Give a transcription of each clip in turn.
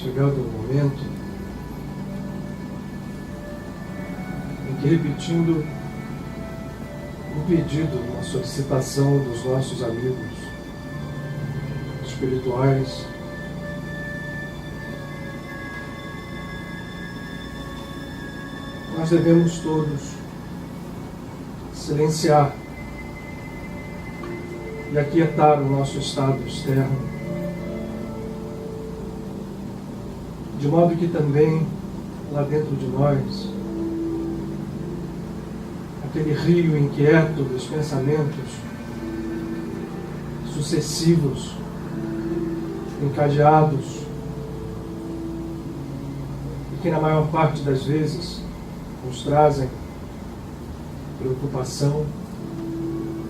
chegado o momento em que, repetindo um pedido, uma solicitação dos nossos amigos espirituais, nós devemos todos silenciar e aquietar o nosso estado externo, de modo que também, lá dentro de nós, aquele rio inquieto dos pensamentos sucessivos, encadeados, e que na maior parte das vezes nos trazem preocupação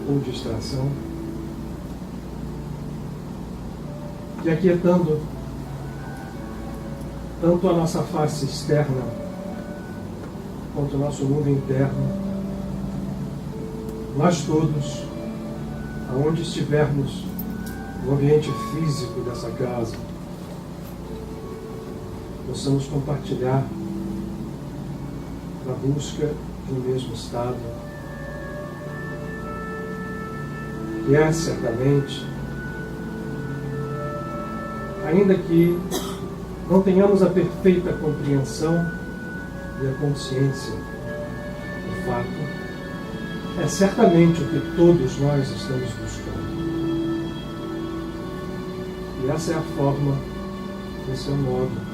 ou distração, e aquietando tanto a nossa face externa quanto o nosso mundo interno, nós todos, aonde estivermos no ambiente físico dessa casa, possamos compartilhar na busca de um mesmo estado, que é certamente, ainda que não tenhamos a perfeita compreensão e a consciência do fato, é certamente o que todos nós estamos buscando. E essa é a forma, esse é o modo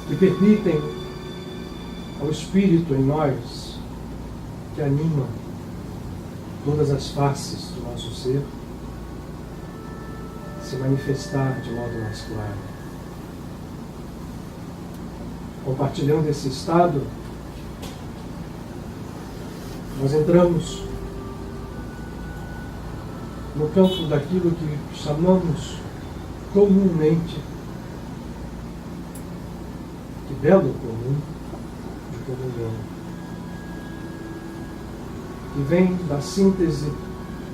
que permitem ao Espírito em nós, que anima todas as faces do nosso ser, se manifestar de modo mais claro. Compartilhando esse estado, nós entramos no campo daquilo que chamamos comumente, que belo comum, de comunhão, que vem da síntese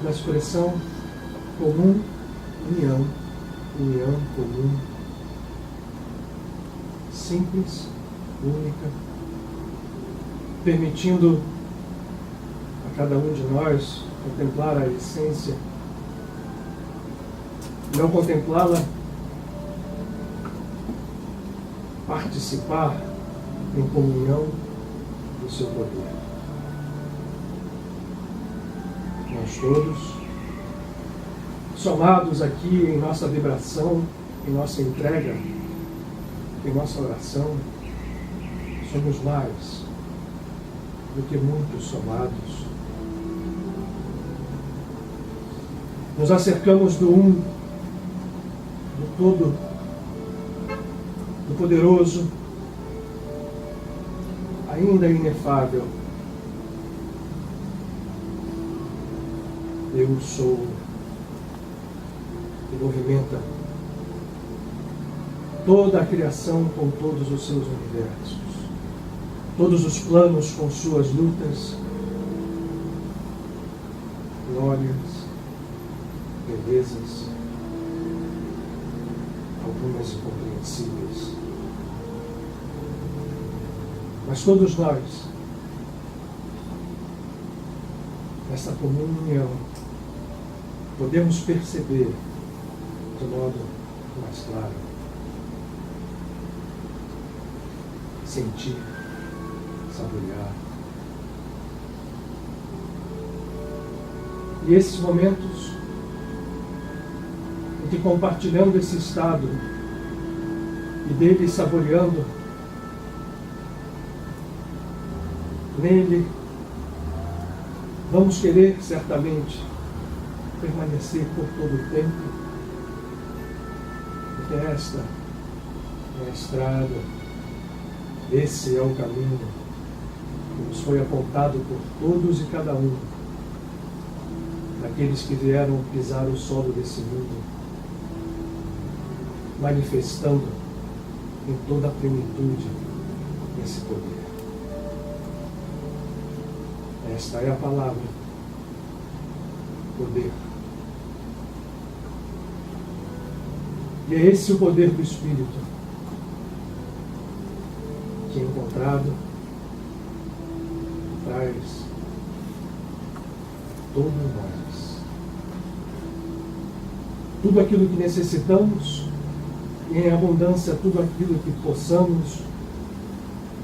da expressão comum, união, união comum, simples, única, permitindo a cada um de nós contemplar a essência, não contemplá-la, participar em comunhão do seu poder. Nós todos, somados aqui em nossa vibração, em nossa entrega, em nossa oração, somos mais do que muitos somados. Nos acercamos do um, do todo, do poderoso, ainda inefável. Eu sou, que movimenta toda a criação com todos os seus universos, todos os planos com suas lutas, glórias, belezas, algumas incompreensíveis. Mas todos nós, nessa comunhão, podemos perceber de modo mais claro, sentir, saborear. E esses momentos em que, compartilhando esse estado e dele saboreando, nele vamos querer certamente permanecer por todo o tempo, porque esta é a estrada, esse é o caminho que nos foi apontado por todos e cada um daqueles que vieram pisar o solo desse mundo, manifestando em toda a plenitude esse poder. Esta é a palavra, poder. E é esse o poder do Espírito, que encontrado traz todo nós tudo aquilo que necessitamos, e em abundância tudo aquilo que possamos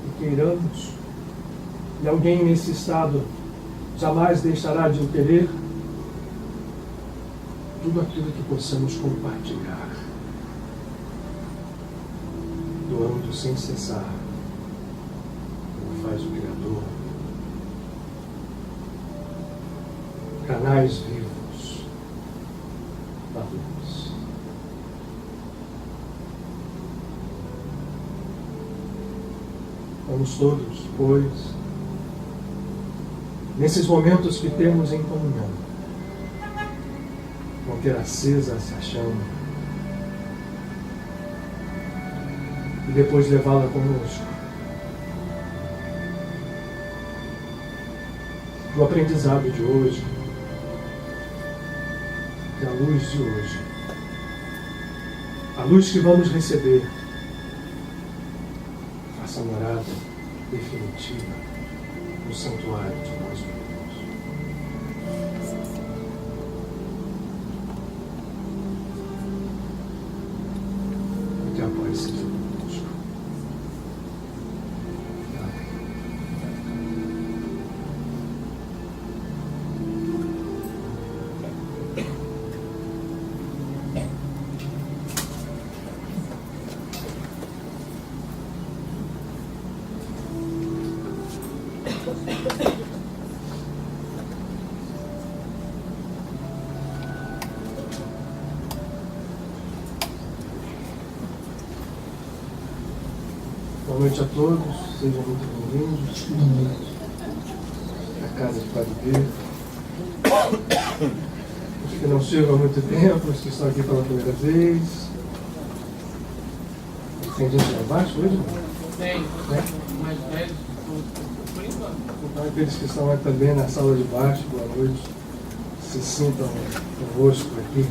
e queiramos. E alguém nesse estado jamais deixará de o querer. Tudo aquilo que possamos compartilhar, doando sem cessar, como faz o Criador. Canais vivos da luz. Vamos todos, pois, nesses momentos que temos em comunhão, manter acesa essa chama e depois levá-la conosco do aprendizado de hoje, que a luz de hoje, a luz que vamos receber, faça morada definitiva no santuário de nós mesmos. Que a paz seja conosco. Boa noite a todos, sejam muito bem-vindos à casa de Padre Pedro. Os que não chegam há muito tempo, os que estão aqui pela primeira vez. Tem gente lá embaixo hoje? Tem, né? mais 10 por enquanto. Então, aqueles que estão aí também na sala de baixo, boa noite, se sintam convosco aqui.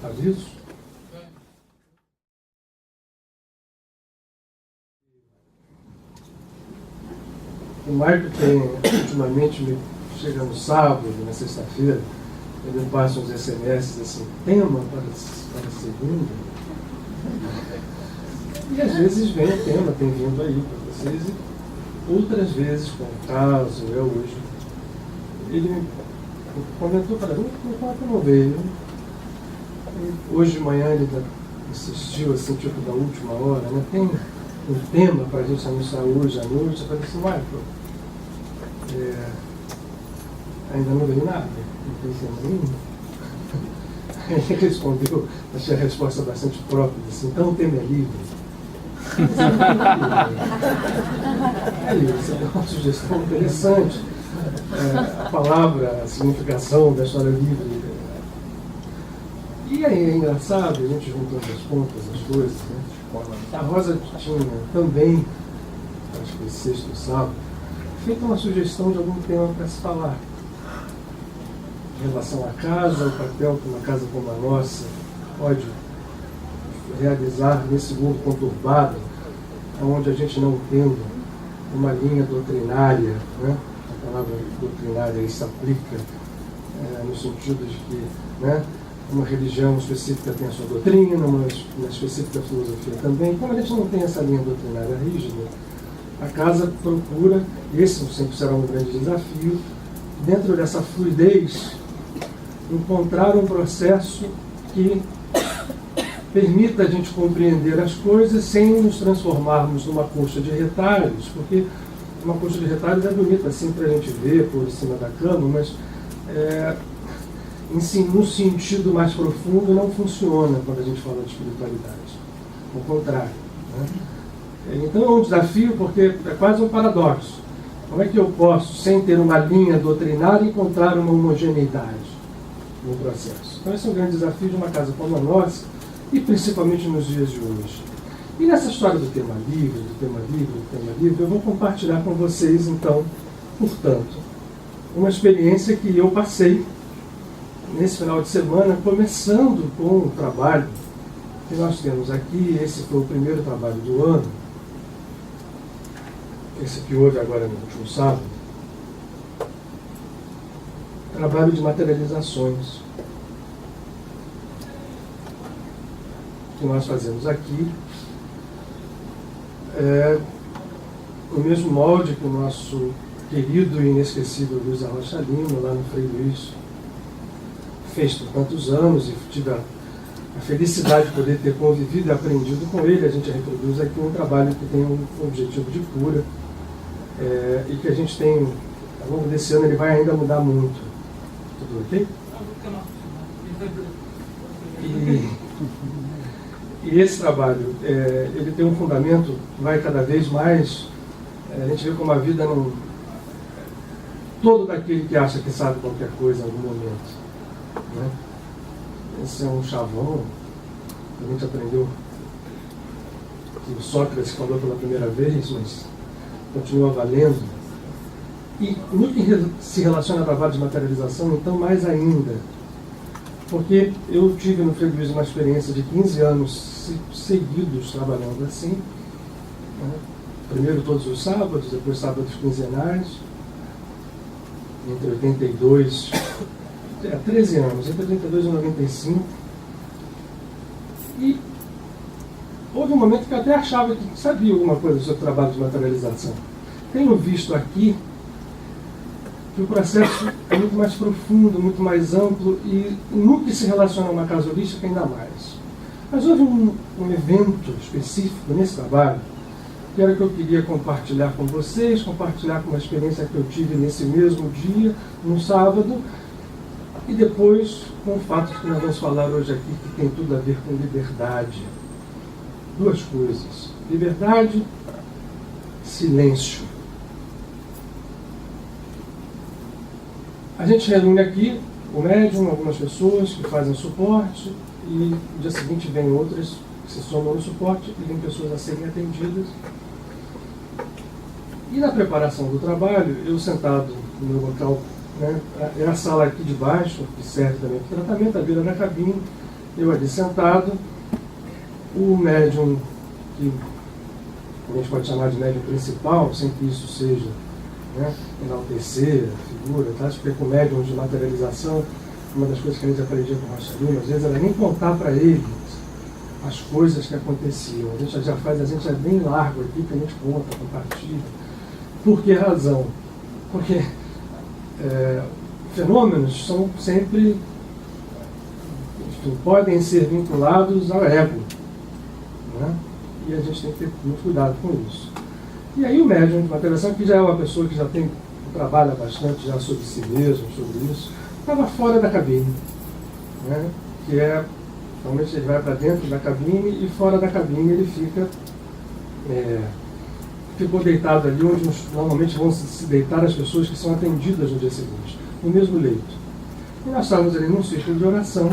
Aviso? O Marco tem, ultimamente, me chega no sábado, na sexta-feira, ele me passa uns SMS assim, tema para segunda. E às vezes vem o tema, tem vindo aí para vocês, e outras vezes, com o caso, eu hoje, ele me comentou para mim, que não veio. E hoje de manhã ele insistiu, assim, tipo da última hora, né? Tem um tema para a gente anunciar hoje à noite. Eu falei assim, Marco, ainda não veio nada, não tem nenhum. Aí ele respondeu, achei a resposta bastante própria, assim, então o tema é livre. É livre, você deu uma sugestão interessante. A palavra, a significação da história livre. E aí é engraçado, a gente juntando as pontas, as coisas, né? A Rosa tinha também, acho que foi sexto sábado, feito uma sugestão de algum tema para se falar. Em relação à casa, o papel que uma casa como a nossa pode realizar nesse mundo conturbado, onde a gente não tendo uma linha doutrinária, né? A palavra doutrinária aí se aplica no sentido de que, né, uma religião específica tem a sua doutrina, uma específica filosofia também. Como a gente não tem essa linha doutrinária rígida, a casa procura, esse sempre será um grande desafio, dentro dessa fluidez, encontrar um processo que permita a gente compreender as coisas sem nos transformarmos numa coxa de retalhos, porque uma coxa de retalhos é bonita assim para a gente ver por cima da cama, mas no sentido mais profundo não funciona quando a gente fala de espiritualidade. Ao contrário. Né? Então é um desafio porque é quase um paradoxo. Como é que eu posso, sem ter uma linha doutrinária, encontrar uma homogeneidade no processo? Então esse é um grande desafio de uma casa como a nossa, e principalmente nos dias de hoje. E nessa história do tema livre, eu vou compartilhar com vocês, então, portanto, uma experiência que eu passei nesse final de semana, começando com o trabalho que nós temos aqui. Esse foi o primeiro trabalho do ano, esse que houve agora no último sábado. Trabalho de materializações que nós fazemos aqui, no mesmo molde que o nosso querido e inesquecível Luiz Arrocha Lima, lá no Frei Luiz, fez por tantos anos, e tive a felicidade de poder ter convivido e aprendido com ele. A gente reproduz aqui um trabalho que tem um objetivo de cura, e que a gente tem, ao longo desse ano, ele vai ainda mudar muito. Tudo ok? E esse trabalho, ele tem um fundamento que vai cada vez mais, a gente vê como a vida não... Todo daquele que acha que sabe qualquer coisa em algum momento, né? Esse é um chavão que a gente aprendeu, que o Sócrates falou pela primeira vez, mas continua valendo. E no que se relaciona ao trabalho de materialização, então mais ainda, porque eu tive no Frei Luiz uma experiência de 15 anos seguidos trabalhando assim, né? Primeiro todos os sábados, depois sábados quinzenais, entre 82, 13 anos, entre 82 e 95. E houve um momento que eu até achava que sabia alguma coisa sobre o trabalho de materialização. Tenho visto aqui que o processo é muito mais profundo, muito mais amplo, e no que se relaciona a uma casuística ainda mais. Mas houve um evento específico nesse trabalho, que era o que eu queria compartilhar com vocês, compartilhar com uma experiência que eu tive nesse mesmo dia, no sábado, e depois com o fato que nós vamos falar hoje aqui, que tem tudo a ver com liberdade. Duas coisas: liberdade, silêncio. A gente reúne aqui o médium, algumas pessoas que fazem suporte, e no dia seguinte vem outras que se somam no suporte e vem pessoas a serem atendidas. E na preparação do trabalho, eu sentado no meu local, né, é a sala aqui de baixo, que serve também para o tratamento, a beira da cabine, eu ali sentado, o médium, que a gente pode chamar de médium principal, sem que isso seja, né, enaltecer a figura, tá? Porque com médium de materialização, uma das coisas que a gente aprendia com o Arrocha Lima, às vezes era nem contar para eles as coisas que aconteciam. A gente é bem largo aqui, que a gente conta, compartilha. Por que razão? Porque fenômenos são sempre, enfim, podem ser vinculados ao ego, né? E a gente tem que ter muito cuidado com isso. E aí o médium de materialização, que já é uma pessoa que já trabalha bastante já sobre si mesmo, sobre isso, estava fora da cabine, né? Que normalmente ele vai para dentro da cabine, e fora da cabine ele ficou deitado ali onde normalmente vão se deitar as pessoas que são atendidas no dia seguinte, no mesmo leito. E nós estávamos ali num círculo de oração.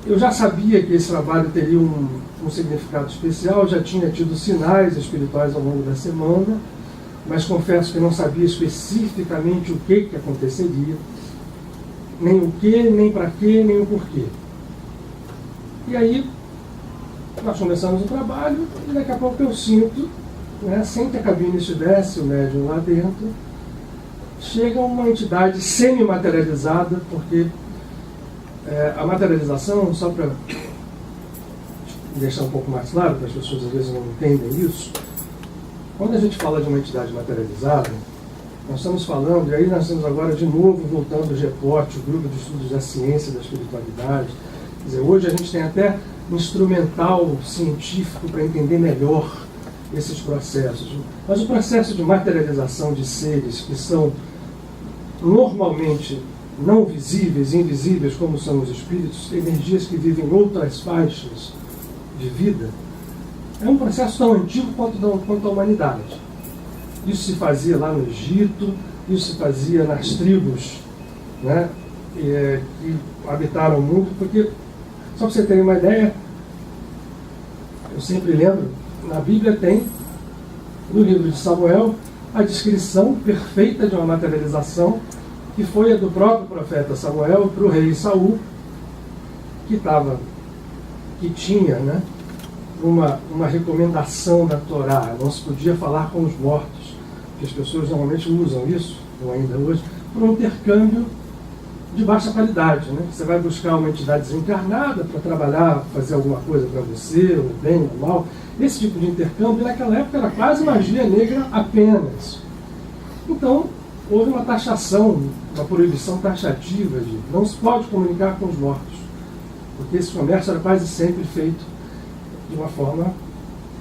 Eu já sabia que esse trabalho teria um significado especial, já tinha tido sinais espirituais ao longo da semana, mas confesso que não sabia especificamente o que aconteceria, nem o que, nem para quê, nem o porquê. E aí, nós começamos o trabalho, e daqui a pouco eu sinto, né, sem que a cabine estivesse, o médium lá dentro, chega uma entidade semi-materializada, porque a materialização, só para deixar um pouco mais claro, para as pessoas às vezes não entendem isso, quando a gente fala de uma entidade materializada, nós estamos falando, e aí nós estamos agora de novo voltando ao GEPOT, o Grupo de Estudos da Ciência e da Espiritualidade. Quer dizer, hoje a gente tem até instrumental científico para entender melhor esses processos. Mas o processo de materialização de seres que são normalmente não visíveis, invisíveis, como são os espíritos, energias que vivem em outras faixas de vida, é um processo tão antigo quanto a humanidade. Isso se fazia lá no Egito, isso se fazia nas tribos, né, que habitaram o mundo, porque, só para você ter uma ideia, eu sempre lembro, na Bíblia tem, no livro de Samuel, a descrição perfeita de uma materialização que foi a do próprio profeta Samuel para o rei Saul, que tinha, né, uma recomendação da Torá. Não se podia falar com os mortos, porque as pessoas normalmente usam isso, ou ainda hoje, para um intercâmbio de baixa qualidade, né? Você vai buscar uma entidade desencarnada para trabalhar, fazer alguma coisa para você, o bem, o mal. Esse tipo de intercâmbio, naquela época, era quase magia negra apenas. Então, houve uma taxação, uma proibição taxativa de não se pode comunicar com os mortos, porque esse comércio era quase sempre feito de uma forma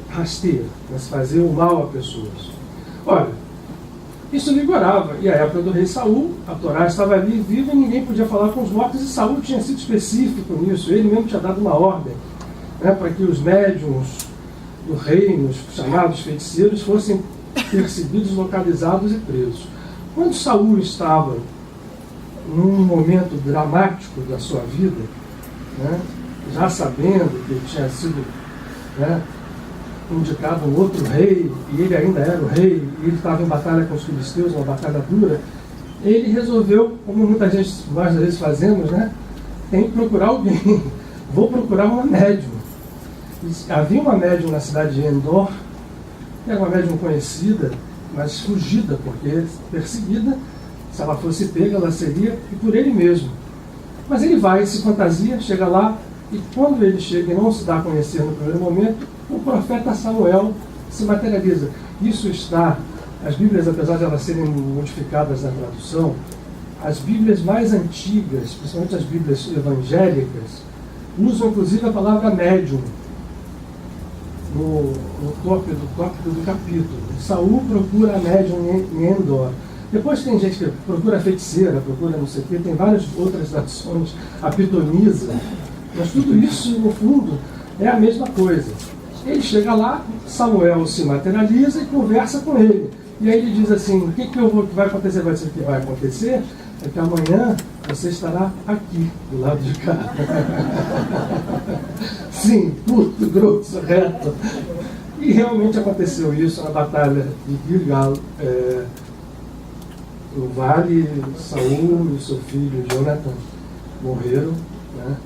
rasteira, para se fazer o mal a pessoas. Olha, isso vigorava, e a época do rei Saul, a Torá estava ali viva e ninguém podia falar com os mortos, e Saul tinha sido específico nisso, ele mesmo tinha dado uma ordem, né, para que os médiuns do reino, os chamados feiticeiros, fossem percebidos, localizados e presos. Quando Saul estava num momento dramático da sua vida, né, já sabendo que ele tinha sido, né, indicado um outro rei, e ele ainda era o rei, e ele estava em batalha com os filisteus, uma batalha dura, ele resolveu, como muita gente, nós às vezes fazemos, né, tem que procurar alguém, vou procurar uma médium. E havia uma médium na cidade de Endor, que era uma médium conhecida, mas fugida, porque perseguida, se ela fosse pega, ela seria, e por ele mesmo. Mas ele vai, se fantasia, chega lá, e quando ele chega e não se dá a conhecer no primeiro momento, o profeta Samuel se materializa. Isso está, as Bíblias, apesar de elas serem modificadas na tradução, as Bíblias mais antigas, principalmente as Bíblias evangélicas, usam inclusive a palavra médium no tópico do capítulo. Saul procura a médium em Endor. Depois tem gente que procura a feiticeira, procura não sei o quê, tem várias outras traduções, a pitonisa, mas tudo isso, no fundo, é a mesma coisa. Ele chega lá, Samuel se materializa e conversa com ele. E aí ele diz assim, o que vai acontecer? Vai ser o que vai acontecer é que amanhã você estará aqui, do lado de cá. Sim, curto, grosso, reto. E realmente aconteceu isso na batalha de Gilgal. No vale, Saul e seu filho Jonathan morreram, né?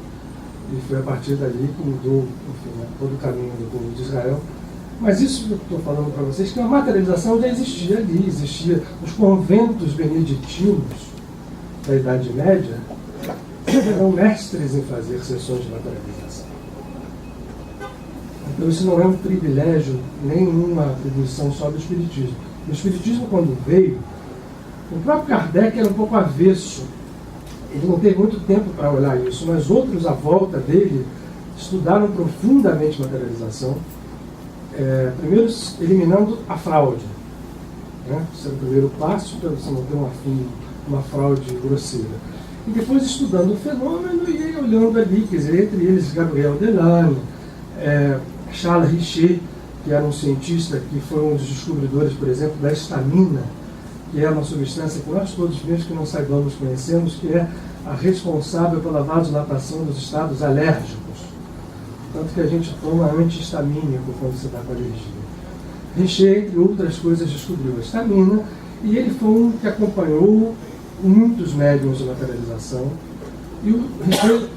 E foi a partir dali que mudou, enfim, todo o caminho do povo de Israel. Mas isso que eu estou falando para vocês, que a materialização já existia ali, existia os conventos beneditinos da Idade Média, eram mestres em fazer sessões de materialização. Então isso não é um privilégio, nem uma atribuição só do Espiritismo. O Espiritismo, quando veio, o próprio Kardec era um pouco avesso. Ele não teve muito tempo para olhar isso, mas outros à volta dele estudaram profundamente materialização, primeiro eliminando a fraude, né? Esse é o primeiro passo para você não ter uma fraude grosseira. E depois estudando o fenômeno e olhando ali, quer dizer, entre eles Gabriel Delane, Charles Richer, que era um cientista que foi um dos descobridores, por exemplo, da estamina, que é uma substância que nós todos, mesmo que não saibamos, conhecemos, que é a responsável pela vasodilatação dos estados alérgicos. Tanto que a gente toma antihistamínico quando você está com alergia. Richer, entre outras coisas, descobriu a estamina, e ele foi um que acompanhou muitos médiuns de materialização, e o Richer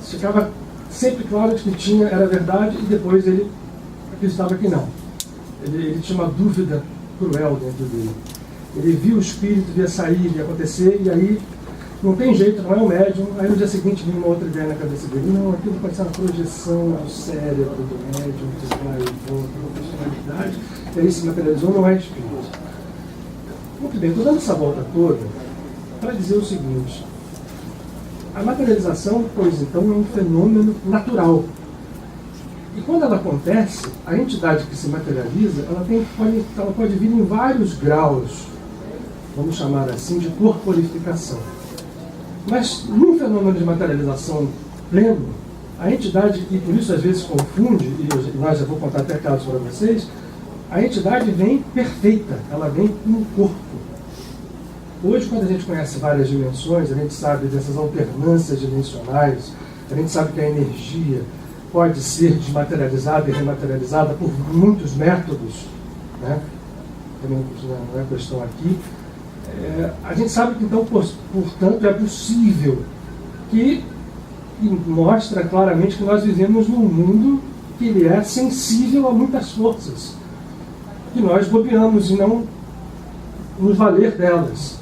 ficava sempre claro de que era verdade, e depois ele acreditava que não. Ele tinha uma dúvida cruel dentro dele. Ele via o espírito, via sair, via acontecer, e aí não tem jeito, não é um médium. Aí no dia seguinte vinha uma outra ideia na cabeça dele. Não, aquilo pode ser uma projeção do cérebro do médium, que vai e volta, uma personalidade. E aí se materializou, não é espírito. Muito bem, estou dando essa volta toda para dizer o seguinte. A materialização, pois então, é um fenômeno natural. E quando ela acontece, a entidade que se materializa, ela pode vir em vários graus, vamos chamar assim, de corporificação. Mas num fenômeno de materialização pleno, a entidade, e por isso às vezes confunde, e nós já vou contar até casos para vocês, a entidade vem perfeita, ela vem com o corpo. Hoje, quando a gente conhece várias dimensões, a gente sabe dessas alternâncias dimensionais, a gente sabe que a energia pode ser desmaterializada e rematerializada por muitos métodos, né? Também não é questão aqui. A gente sabe que, então, portanto, é possível que mostra claramente que nós vivemos num mundo que ele é sensível a muitas forças, que nós bobeamos e não nos valer delas.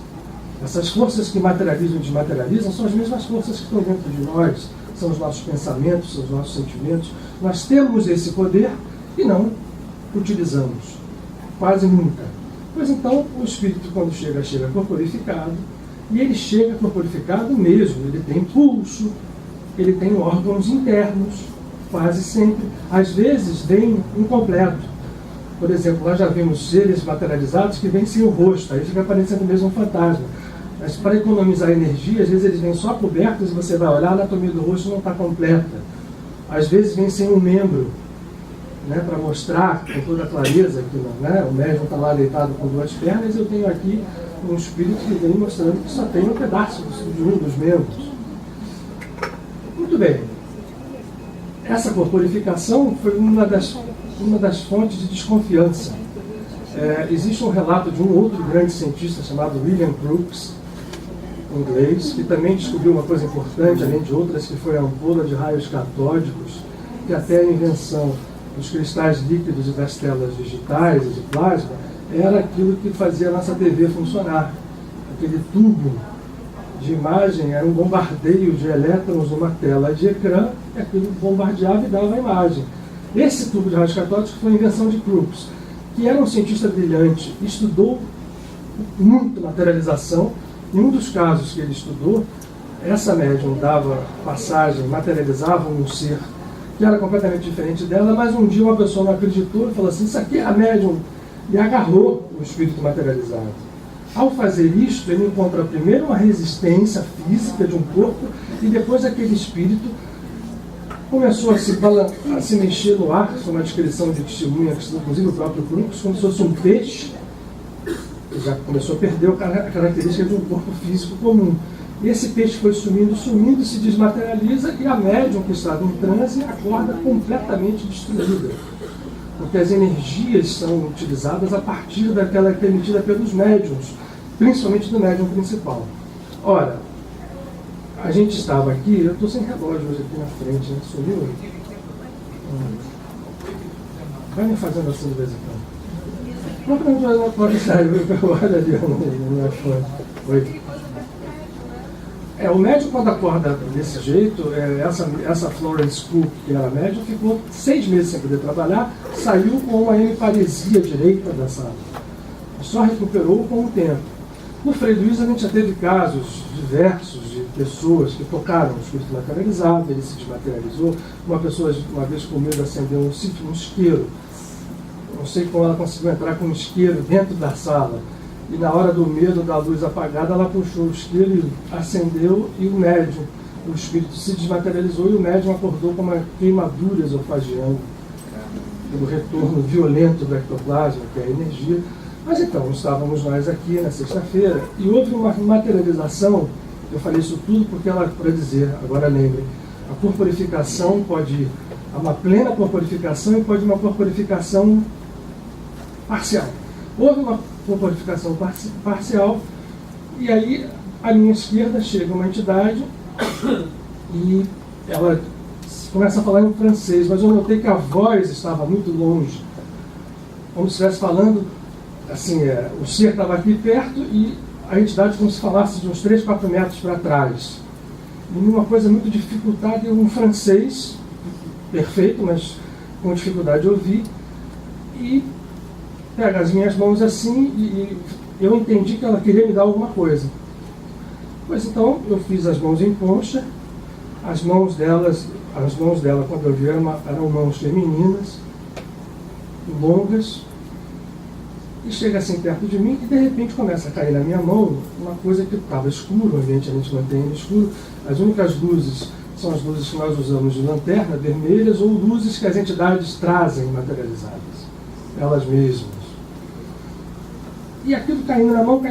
Essas forças que materializam e desmaterializam são as mesmas forças que estão dentro de nós, são os nossos pensamentos, são os nossos sentimentos. Nós temos esse poder e não utilizamos, quase nunca. Pois então, o espírito, quando chega corporificado, e ele chega corporificado mesmo, ele tem pulso, ele tem órgãos internos, quase sempre. Às vezes vem incompleto. Por exemplo, nós já vimos seres materializados que vêm sem o rosto, aí fica parecendo mesmo um fantasma. Mas para economizar energia, às vezes eles vêm só cobertos e você vai olhar, a anatomia do rosto não está completa. Às vezes vem sem um membro, né, para mostrar com toda clareza que o médium está lá deitado com duas pernas, eu tenho aqui um espírito que vem mostrando que só tem um pedaço de um dos membros. Muito bem. Essa corporificação foi uma das fontes de desconfiança. Existe um relato de um outro grande cientista chamado William Crookes, inglês, que também descobriu uma coisa importante, além de outras, que foi a ampola de raios catódicos, que até a invenção dos cristais líquidos e das telas digitais e de plasma era aquilo que fazia a nossa TV funcionar. Aquele tubo de imagem era um bombardeio de elétrons numa tela de ecrã, e aquilo bombardeava e dava a imagem. Esse tubo de raios catódicos foi a invenção de Crookes, que era um cientista brilhante, estudou muito materialização. Em um dos casos que ele estudou, essa médium dava passagem, materializava um ser que era completamente diferente dela, mas um dia uma pessoa não acreditou e falou assim: isso aqui é a médium, e agarrou o espírito materializado. Ao fazer isto, ele encontra primeiro uma resistência física de um corpo, e depois aquele espírito começou a se mexer no ar, isso é uma descrição de testemunha, inclusive o próprio Crookes, como se fosse um peixe, que já começou a perder a característica de um corpo físico comum. E esse peixe foi sumindo, se desmaterializa, e a médium que estava em transe acorda completamente destruída. Porque as energias são utilizadas a partir daquela que é emitida pelos médiums, principalmente do médium principal. Ora, a gente estava aqui, eu estou sem relógio hoje aqui na frente, né? Sumiu? Vai me fazendo assim de vez em quando. Não pode sair, olha ali no iPhone. Oi. O médium, quando acorda desse jeito, essa Florence Cook, que era médium, ficou 6 meses sem poder trabalhar, saiu com uma hemiparesia direita da sala. Só recuperou com o tempo. No Frei Luiz, a gente já teve casos diversos de pessoas que tocaram o espírito materializado, ele se desmaterializou. Uma pessoa, uma vez com medo, acendeu um isqueiro. Não sei como ela conseguiu entrar com um isqueiro dentro da sala. E na hora do medo, da luz apagada, ela puxou o isqueiro e acendeu, e o médium, o espírito se desmaterializou, e o médium acordou com uma queimadura esofagiana, pelo retorno violento do ectoplasma, que é a energia. Mas então, estávamos nós aqui na sexta-feira, e houve uma materialização. Eu falei isso tudo porque ela, para dizer, agora lembrem, a corporificação pode ir a uma plena corporificação e pode ir uma corporificação parcial. Houve uma corporificação parcial, e aí à minha esquerda chega uma entidade e ela começa a falar em francês, mas eu notei que a voz estava muito longe, como se estivesse falando assim, o ser estava aqui perto e a entidade como se falasse de uns 3, 4 metros para trás. E uma coisa muito dificultada, um francês perfeito, mas com dificuldade de ouvir, e pega as minhas mãos assim, e eu entendi que ela queria me dar alguma coisa. Pois então, eu fiz as mãos em concha. As mãos dela, quando eu vi, eram mãos femininas, longas, e chega assim perto de mim, e de repente começa a cair na minha mão uma coisa que estava escuro, o ambiente a gente mantém no escuro. As únicas luzes são as luzes que nós usamos de lanterna, vermelhas, ou luzes que as entidades trazem materializadas, elas mesmas. E aquilo caindo na mão,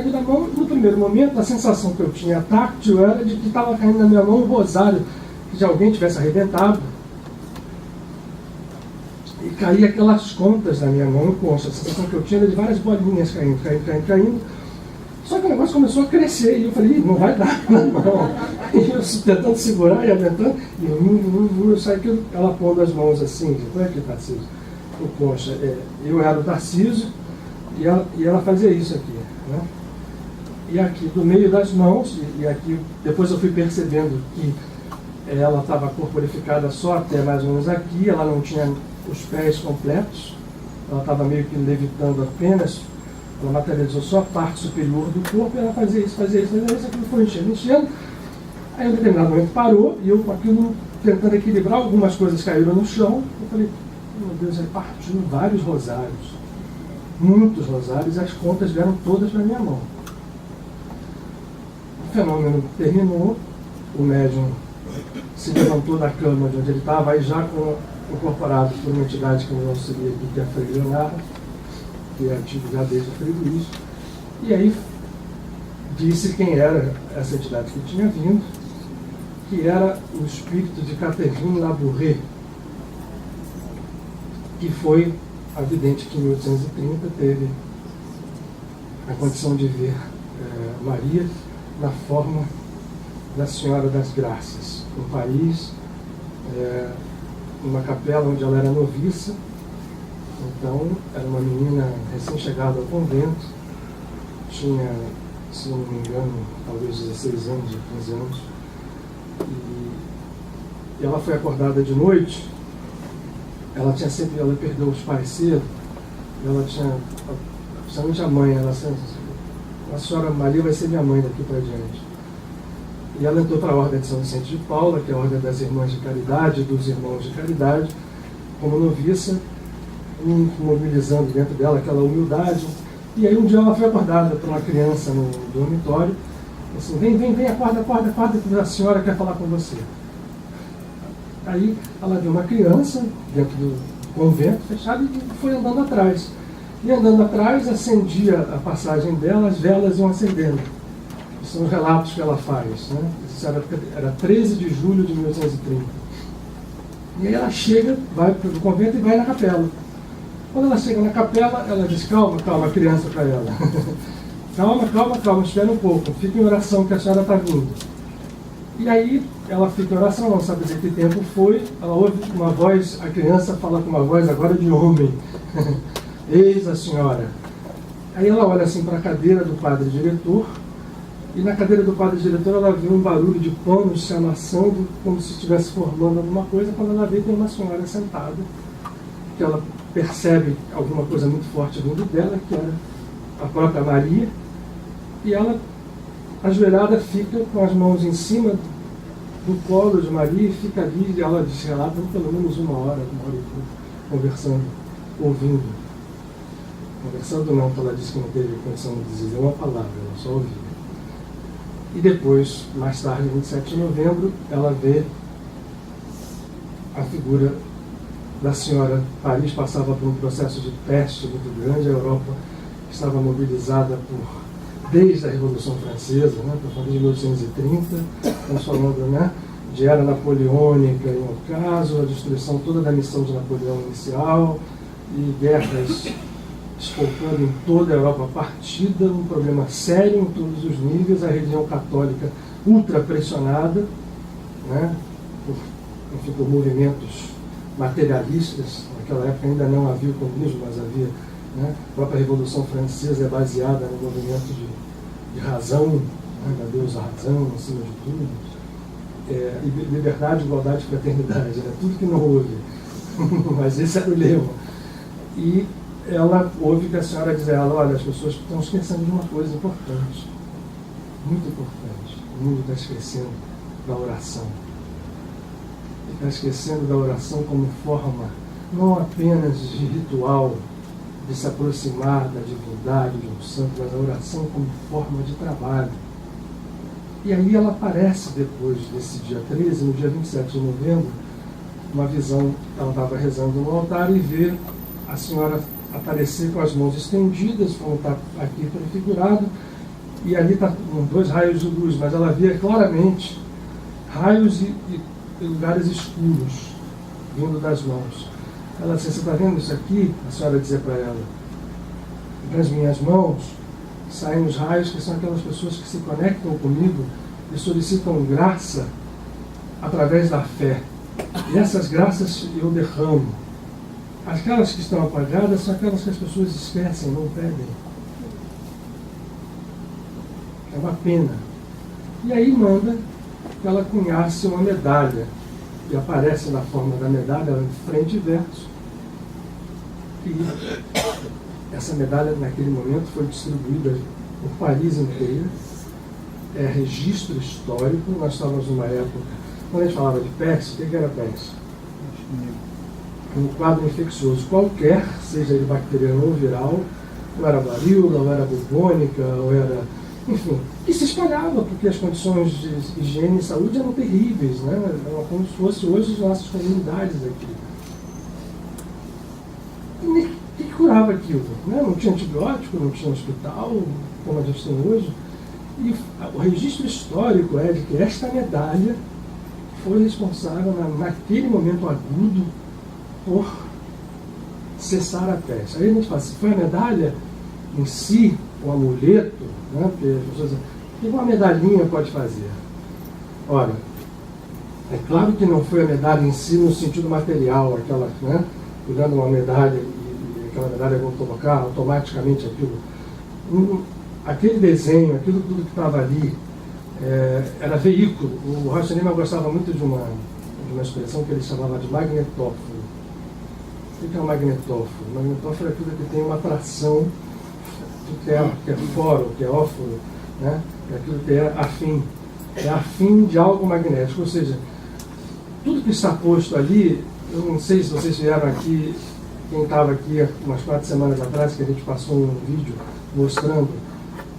no primeiro momento, a sensação que eu tinha táctil era de que estava caindo na minha mão um rosário, que de alguém tivesse arrebentado. E caía aquelas contas na minha mão em concha. A sensação que eu tinha era de várias bolinhas caindo. Só que o negócio começou a crescer e eu falei, não vai dar na mão. E eu tentando segurar e aumentando, e eu saí que ela pondo as mãos assim, como é que Tarcísio? O Concha, eu era o Tarcísio e ela fazia isso aqui, né? E aqui do meio das mãos, e aqui depois eu fui percebendo que ela estava corporificada só até mais ou menos aqui, ela não tinha os pés completos, ela estava meio que levitando apenas, ela materializou só a parte superior do corpo, e ela fazia isso, aquilo foi enchendo. Aí em um determinado momento parou, e eu com aquilo tentando equilibrar, algumas coisas caíram no chão, eu falei, meu Deus, aí partiu vários rosários, muitos rosários, e as contas vieram todas na minha mão. O fenômeno terminou, o médium se levantou da cama de onde ele estava, aí já incorporado por uma entidade que nos auxilia aqui, que é a Frei Leonardo, que é antigo já desde o Frei Luís, e aí disse quem era essa entidade que tinha vindo, que era o espírito de Catherine Labouré, que foi a vidente que em 1830 teve a condição de ver Maria na forma da Senhora das Graças, em Paris, numa capela onde ela era noviça. Então, era uma menina recém-chegada ao convento, tinha, se não me engano, talvez 16 anos ou 15 anos, e ela foi acordada de noite. Ela perdeu os pais cedo, ela tinha, principalmente a mãe, ela sempre, a senhora Maria vai ser minha mãe daqui para diante. E ela entrou para a Ordem de São Vicente de Paula, que é a Ordem das Irmãs de Caridade, dos Irmãos de Caridade, como noviça, mobilizando dentro dela aquela humildade. E aí um dia ela foi acordada por uma criança no dormitório, assim, vem, acorda, que a senhora quer falar com você. Aí ela viu uma criança dentro do convento fechado e foi andando atrás. E andando atrás, acendia a passagem dela, as velas iam acendendo. São os relatos que ela faz, né? Isso era 13 de julho de 1830. E aí ela chega, vai para o convento e vai na capela. Quando ela chega na capela, ela diz, calma, criança, para ela. calma, espera um pouco, fica em oração que a senhora está vindo. E aí ela fica em oração, não sabe dizer que tempo foi, ela ouve uma voz, a criança fala com uma voz agora de homem. Eis a senhora. Aí ela olha assim para a cadeira do padre diretor, e na cadeira do padre diretor ela viu um barulho de panos se amassando, como se estivesse formando alguma coisa. Quando ela vê, tem uma senhora sentada, que ela percebe alguma coisa muito forte vindo dela, que era a própria Maria, e ela, ajoelhada, fica com as mãos em cima do colo de Maria e fica ali, e ela diz, relata pelo menos uma hora e pouco, conversando, ouvindo. Conversando não, porque ela disse que não teve condição de dizer uma palavra, ela só ouvia. E depois, mais tarde, 27 de novembro, ela vê a figura da senhora. Paris passava por um processo de peste muito grande, a Europa estava mobilizada desde a Revolução Francesa, né, de 1830, estamos falando, né, de era napoleônica em um caso, a destruição toda da missão de Napoleão inicial, e guerras espolcando em toda a Europa partida, um problema sério em todos os níveis, a religião católica ultra pressionada, né, por movimentos materialistas. Naquela época ainda não havia o comunismo, mas havia, né, a própria Revolução Francesa é baseada no movimento de razão, né, da deusa razão acima de tudo, e liberdade, igualdade e fraternidade, né, tudo que não houve, mas esse era o lema. E ela ouve que a senhora diz a ela, olha, as pessoas estão esquecendo de uma coisa importante, muito importante. O mundo está esquecendo da oração. Está esquecendo da oração como forma, não apenas de ritual, de se aproximar da divindade, de um santo, mas a oração como forma de trabalho. E aí ela aparece depois desse dia 13, no dia 27 de novembro, uma visão, ela estava rezando no altar e vê a senhora aparecer com as mãos estendidas, como está aqui prefigurado, e ali está com 2 raios de luz, mas ela via claramente raios e lugares escuros vindo das mãos. Ela disse, você está vendo isso aqui? A senhora dizia para ela, nas minhas mãos saem os raios, que são aquelas pessoas que se conectam comigo e solicitam graça através da fé. E essas graças eu derramo. Aquelas que estão apagadas são aquelas que as pessoas esquecem, não pedem. É uma pena. E aí manda que ela cunhasse uma medalha, que aparece na forma da medalha, frente e verso. E essa medalha, naquele momento, foi distribuída por Paris inteira. É registro histórico. Nós estávamos numa época, quando a gente falava de peste, o que era peste? Um quadro infeccioso qualquer, seja ele bacteriano ou viral, ou era varíola, ou era bubônica, ou era... enfim, que se espalhava, porque as condições de higiene e saúde eram terríveis, né? Eram como se fosse hoje as nossas comunidades aqui. E que curava aquilo? Né? Não tinha antibiótico, não tinha hospital, como a gente tem hoje. E o registro histórico é de que esta medalha foi responsável, naquele momento agudo, por cessar a peste. Aí a gente fala assim, foi a medalha em si, o amuleto, né? Porque as pessoas dizem, o que uma medalhinha pode fazer? Ora, é claro que não foi a medalha em si no sentido material, aquela, né? Pegando uma medalha e aquela medalha vão colocar automaticamente aquilo. Aquele desenho, aquilo tudo que estava ali, era veículo. O Rocha Lima gostava muito de uma expressão que ele chamava de magnetóforo. O que é um magnetóforo? O magnetóforo é aquilo que tem uma atração, que é foro, que é óforo, né? É aquilo que é afim. É afim de algo magnético. Ou seja, tudo que está posto ali, eu não sei se vocês vieram aqui, quem estava aqui umas 4 semanas atrás, que a gente passou um vídeo mostrando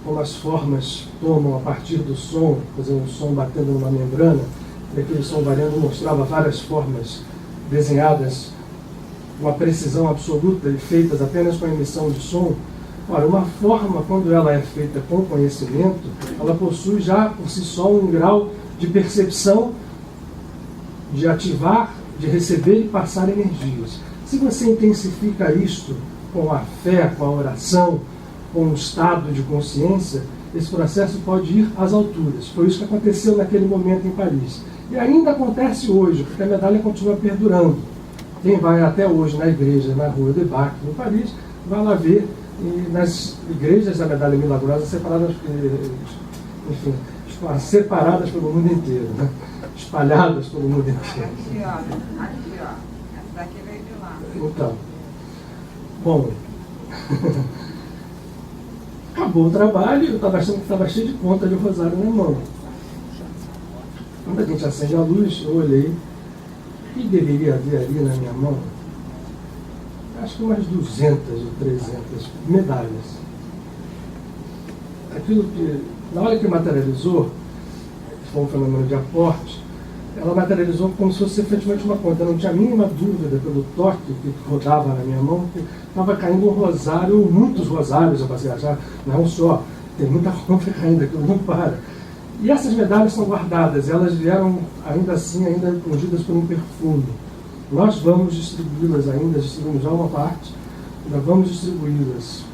como as formas tomam a partir do som, quer dizer, um som batendo numa membrana, e aquele som variando mostrava várias formas desenhadas com uma precisão absoluta e feitas apenas com a emissão de som. Ora, uma forma, quando ela é feita com conhecimento, ela possui já por si só um grau de percepção, de ativar, de receber e passar energias. Se você intensifica isto com a fé, com a oração, com um estado de consciência, esse processo pode ir às alturas. Foi isso que aconteceu naquele momento em Paris. E ainda acontece hoje, porque a medalha continua perdurando. Quem vai até hoje na igreja, na rua de Bac, em Paris, vai lá ver, e nas igrejas da Medalha Milagrosa separadas, enfim, separadas pelo mundo inteiro, né? Espalhadas pelo mundo inteiro. Aqui, ó. Essa daqui veio de lá. Então, bom, acabou o trabalho, eu estava achando que estava cheio de conta de rosário na mão. Quando a gente acende a luz, eu olhei, o que deveria haver ali na minha mão? Acho que umas 200 ou 300 medalhas. Aquilo que, na hora que materializou, que foi um fenômeno de aporte, ela materializou como se fosse efetivamente uma conta. Eu não tinha a mínima dúvida pelo toque que rodava na minha mão, que estava caindo um rosário, muitos rosários, eu passei a achar, não só, tem muita conta caindo, aquilo não para. E essas medalhas são guardadas, elas vieram ainda assim, ainda ungidas por um perfume. Nós vamos distribuí-las ainda, distribuímos já uma parte, ainda vamos distribuí-las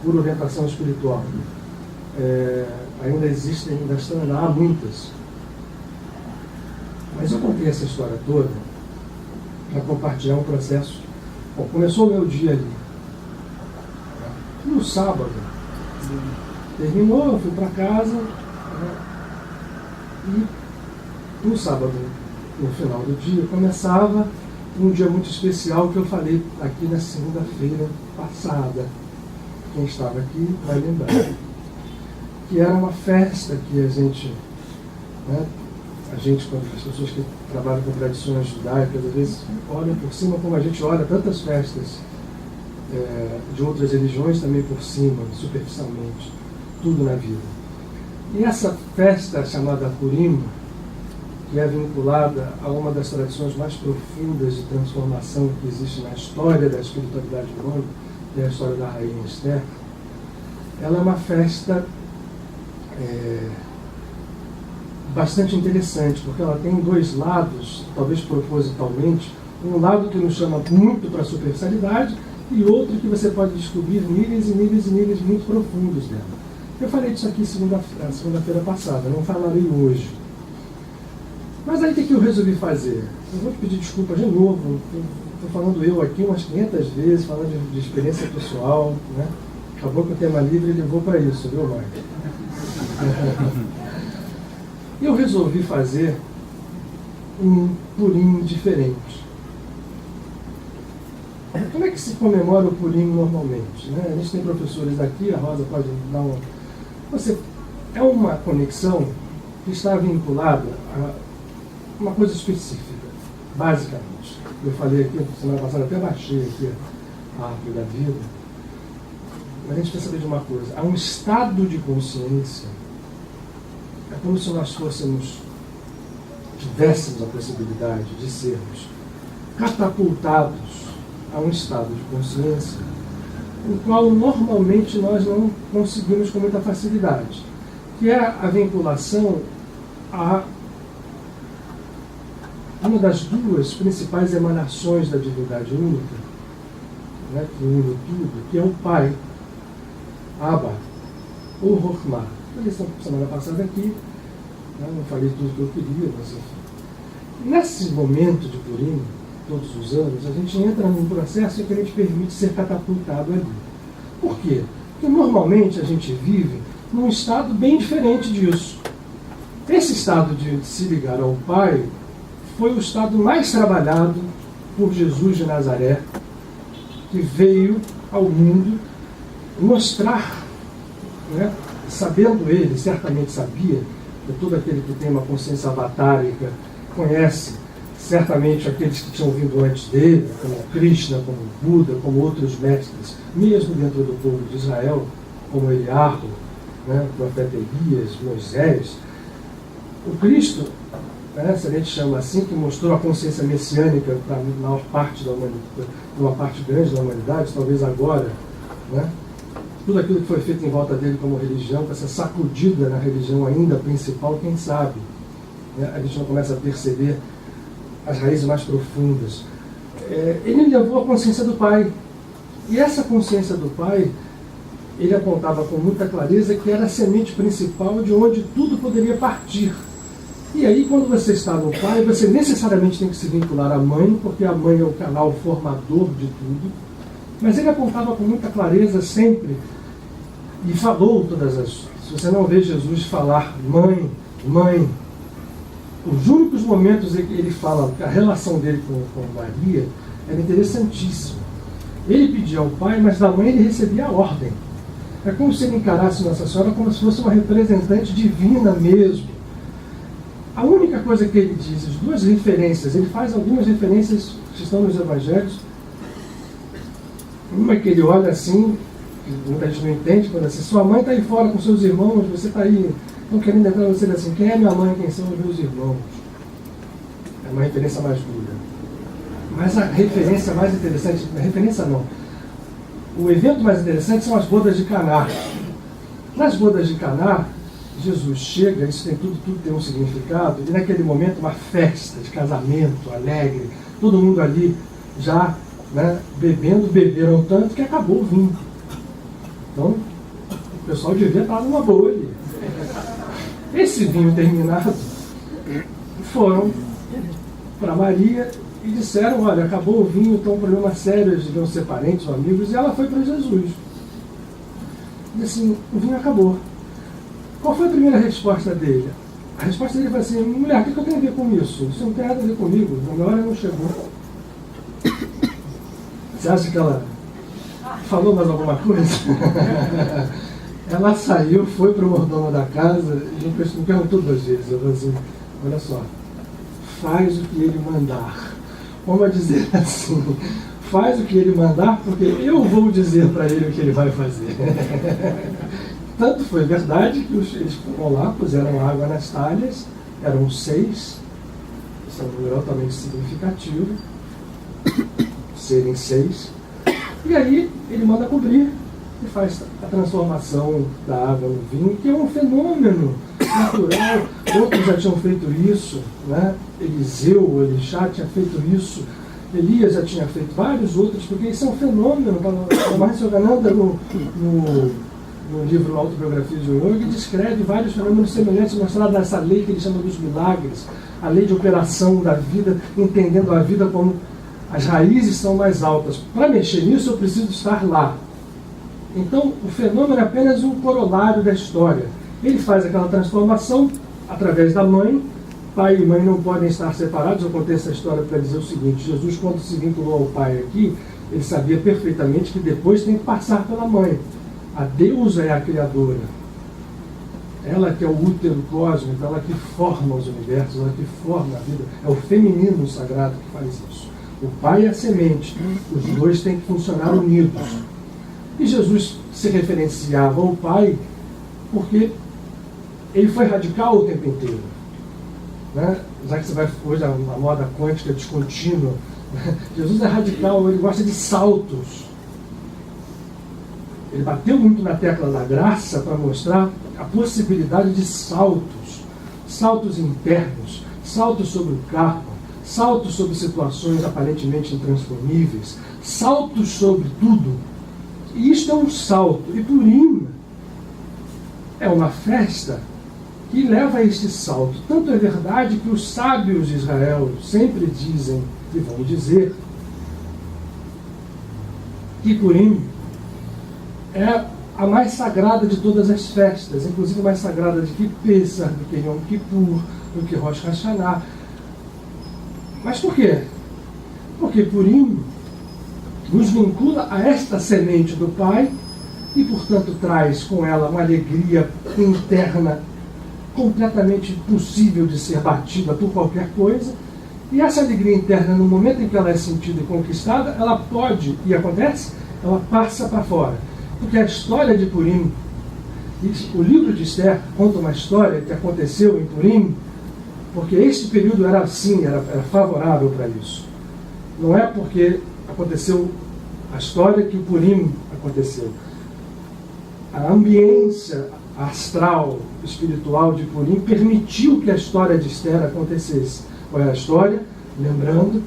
por orientação espiritual. Ainda existem, ainda há muitas. Mas eu contei essa história toda para compartilhar um processo. Bom, começou o meu dia ali. No sábado, terminou, eu fui para casa, e no sábado, no final do dia, começava um dia muito especial que eu falei aqui na segunda-feira passada. Quem estava aqui vai lembrar. Que era uma festa que a gente, as pessoas que trabalham com tradições judaicas, às vezes olham por cima como a gente olha tantas festas de outras religiões também por cima, superficialmente, tudo na vida. E essa festa chamada Purim, que é vinculada a uma das tradições mais profundas de transformação que existe na história da espiritualidade do mundo, que é a história da Rainha Esther, ela é uma festa bastante interessante, porque ela tem dois lados, talvez propositalmente, um lado que nos chama muito para a superficialidade e outro que você pode descobrir níveis e níveis e níveis muito profundos dela. Eu falei disso aqui segunda-feira passada, não falarei hoje. Mas aí o que eu resolvi fazer? Eu vou te pedir desculpa de novo, estou falando eu aqui umas 500 vezes, falando de experiência pessoal, né? Acabou que o tema livre levou para isso, viu, Mike? Eu resolvi fazer um purim diferente. Como é que se comemora o purim normalmente? Né? A gente tem professores aqui, a Rosa pode dar uma... É uma conexão que está vinculada a uma coisa específica, basicamente. Eu falei aqui, semana passada até baixei aqui a árvore da vida. Mas a gente precisa saber de uma coisa. Há um estado de consciência. É como se nós tivéssemos a possibilidade de sermos catapultados a um estado de consciência o qual normalmente nós não conseguimos com muita facilidade, que é a vinculação a uma das duas principais emanações da divindade única, né, que une tudo, que é o Pai, Abba, ou Rokhmah. Eu falei semana passada aqui, né, não falei tudo que eu queria, mas enfim. Nesse momento de Purim, todos os anos, a gente entra num processo em que a gente permite ser catapultado ali. Por quê? Porque normalmente a gente vive num estado bem diferente disso. Esse estado de se ligar ao Pai foi o estado mais trabalhado por Jesus de Nazaré, que veio ao mundo mostrar, né, sabendo ele, certamente sabia, que todo aquele que tem uma consciência avatárica conhece certamente aqueles que tinham vindo antes dele, como Krishna, como Buda, como outros mestres, mesmo dentro do povo de Israel, como Eliardo, né, o profeta Elias, Moisés. O Cristo, né, se a gente chama assim, que mostrou a consciência messiânica para a maior parte da humanidade, uma parte grande da humanidade, talvez agora, né, tudo aquilo que foi feito em volta dele como religião, para ser sacudida na religião ainda principal, quem sabe, né, a gente não começa a perceber as raízes mais profundas. Ele levou a consciência do Pai. E essa consciência do Pai, ele apontava com muita clareza que era a semente principal de onde tudo poderia partir. E aí, quando você está no Pai, você necessariamente tem que se vincular à Mãe, porque a Mãe é o canal formador de tudo. Mas ele apontava com muita clareza sempre, e falou todas as... Se você não vê Jesus falar Mãe, Mãe, os únicos momentos em que ele fala que a relação dele com Maria era interessantíssima. Ele pedia ao Pai, mas da Mãe ele recebia a ordem. É como se ele encarasse Nossa Senhora como se fosse uma representante divina mesmo. A única coisa que ele diz, as duas referências, ele faz algumas referências que estão nos Evangelhos. Uma que ele olha assim, que muita gente não entende, quando assim, sua mãe está aí fora com seus irmãos, você está aí... Estão querendo entrar você assim, quem é minha mãe, quem são os meus irmãos? É uma referência mais dura. Mas a referência mais interessante, a referência não. O evento mais interessante são as bodas de Caná. Nas bodas de Caná, Jesus chega, isso tem tudo tem um significado, e naquele momento uma festa de casamento, alegre, todo mundo ali já, né, beberam tanto que acabou o vinho. Então, o pessoal devia estar numa boa ali. Esse vinho terminado, foram para Maria e disseram, olha, acabou o vinho, estão um problema sério, eles deviam ser parentes ou amigos, e ela foi para Jesus. E assim, o vinho acabou. Qual foi a primeira resposta dele? A resposta dele foi assim, mulher, o que eu tenho a ver com isso? Isso não tem nada a ver comigo, a minha hora não chegou. Você acha que ela falou mais alguma coisa? Ela saiu, foi para o mordomo da casa e me perguntou 2 vezes. Eu falei assim, olha só, faz o que ele mandar. Vamos dizer assim, faz o que ele mandar, porque eu vou dizer para ele o que ele vai fazer. Tanto foi verdade que eles foram lá, puseram água nas talhas, eram 6, isso é um número altamente significativo, serem 6, e aí ele manda cobrir e faz a transformação da água no vinho, que é um fenômeno natural. Outros já tinham feito isso, né? Eliseu, Elixá tinha feito isso, Elias já tinha feito, vários outros, porque isso é um fenômeno. A Maria Yogananda, no livro Autobiografia de Jung, descreve vários fenômenos semelhantes, mostrando essa lei que ele chama dos milagres, a lei de operação da vida, entendendo a vida como as raízes são mais altas. Para mexer nisso, eu preciso estar lá. Então, o fenômeno é apenas um corolário da história. Ele faz aquela transformação através da mãe. Pai e mãe não podem estar separados. Eu contei essa história para dizer o seguinte: Jesus, quando se vinculou ao pai aqui, ele sabia perfeitamente que depois tem que passar pela mãe. A deusa é a criadora. Ela que é o útero cósmico, ela que forma os universos, ela que forma a vida. É o feminino sagrado que faz isso. O pai é a semente. Os dois têm que funcionar unidos. E Jesus se referenciava ao pai porque ele foi radical o tempo inteiro. Né? Já que você vai hoje a moda quântica descontínua, Jesus é radical, ele gosta de saltos. Ele bateu muito na tecla da graça para mostrar a possibilidade de saltos, saltos internos, saltos sobre o karma, saltos sobre situações aparentemente intransponíveis, saltos sobre tudo. E isto é um salto. E Purim é uma festa que leva a este salto. Tanto é verdade que os sábios de Israel sempre dizem e vão dizer que Purim é a mais sagrada de todas as festas, inclusive mais sagrada do que Pessah, do que Yom Kippur, do que Rosh Hashanah. Mas por quê? Porque Purim nos vincula a esta semente do Pai e, portanto, traz com ela uma alegria interna completamente impossível de ser batida por qualquer coisa. E essa alegria interna, no momento em que ela é sentida e conquistada, ela pode, e acontece, ela passa para fora. Porque a história de Purim, o livro de Esther conta uma história que aconteceu em Purim, porque este período era assim, era favorável para isso. Não é porque aconteceu a história que o Purim aconteceu. A ambiência astral, espiritual de Purim permitiu que a história de Esther acontecesse. Qual é a história? Lembrando,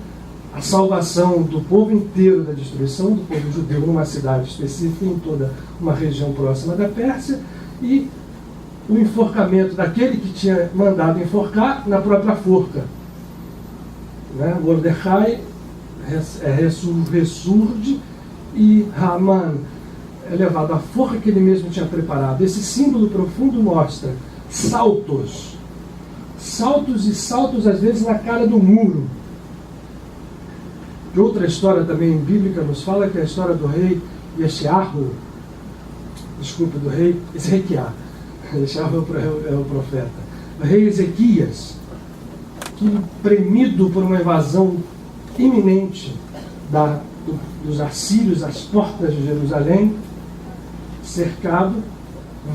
a salvação do povo inteiro da destruição do povo judeu numa cidade específica, em toda uma região próxima da Pérsia, e o enforcamento daquele que tinha mandado enforcar na própria forca. Né? Mordecai ressurge e Haman é levado à forca que ele mesmo tinha preparado. Esse símbolo profundo mostra saltos. Saltos e saltos, às vezes, na cara do muro. E outra história também bíblica nos fala que é a história do rei Yeshayahu, do rei Ezequiel. Yeshayahu é o profeta. O rei Ezequias, que, premido por uma invasão iminente dos assírios às portas de Jerusalém, cercado,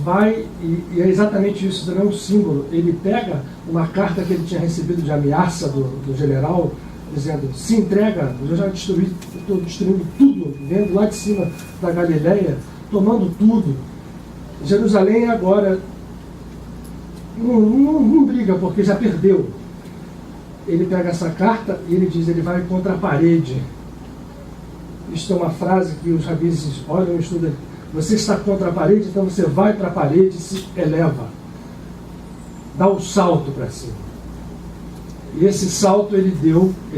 vai, e é exatamente isso, também é um símbolo. Ele pega uma carta que ele tinha recebido de ameaça do general, dizendo: se entrega, eu já estou destruindo tudo, vendo lá de cima da Galileia, tomando tudo. Jerusalém agora não briga, porque já perdeu. Ele pega essa carta e ele diz, ele vai contra a parede. Isto é uma frase que os rabis olham e estudam. Você está contra a parede, então você vai para a parede e se eleva. Dá um salto para cima. E esse salto ele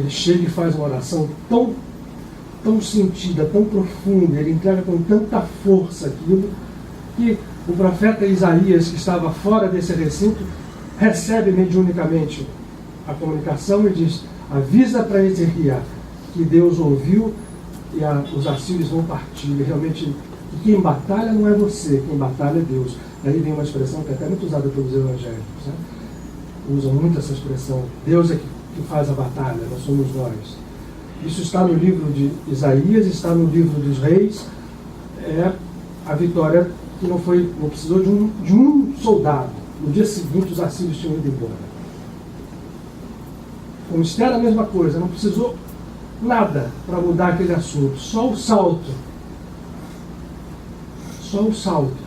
chega e faz uma oração tão sentida, tão profunda, ele entrega com tanta força aquilo, que o profeta Isaías, que estava fora desse recinto, recebe mediunicamente a comunicação e diz: avisa para Ezequiel que Deus ouviu e os assírios vão partir. E realmente, quem batalha não é você, quem batalha é Deus. Daí vem uma expressão que é até muito usada pelos evangélicos, né? Usam muito essa expressão: Deus é que faz a batalha, não somos nós. Isso está no livro de Isaías, está no livro dos Reis. É a vitória que não precisou de um soldado. No dia seguinte os assírios tinham ido embora. Com Esther a mesma coisa, não precisou nada para mudar aquele assunto, só o salto. Só o salto.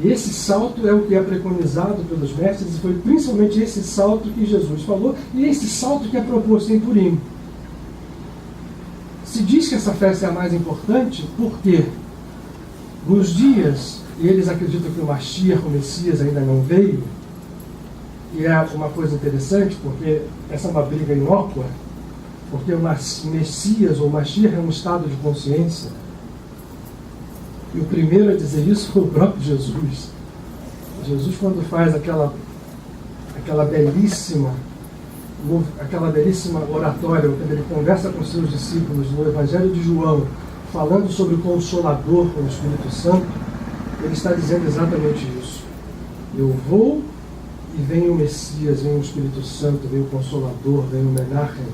E esse salto é o que é preconizado pelos mestres, e foi principalmente esse salto que Jesus falou, e esse salto que é proposto em Purim. Se diz que essa festa é a mais importante, por quê? Nos dias, e eles acreditam que o Mashiach, o Messias, ainda não veio, e é uma coisa interessante, porque essa é uma briga inócua, porque o Messias ou Mashiach é um estado de consciência. E o primeiro a dizer isso foi o próprio Jesus. Jesus, quando faz aquela belíssima oratória, quando ele conversa com os seus discípulos no Evangelho de João, falando sobre o Consolador com o Espírito Santo, ele está dizendo exatamente isso. Eu vou e vem o Messias, vem o Espírito Santo, vem o Consolador, vem o Menachem,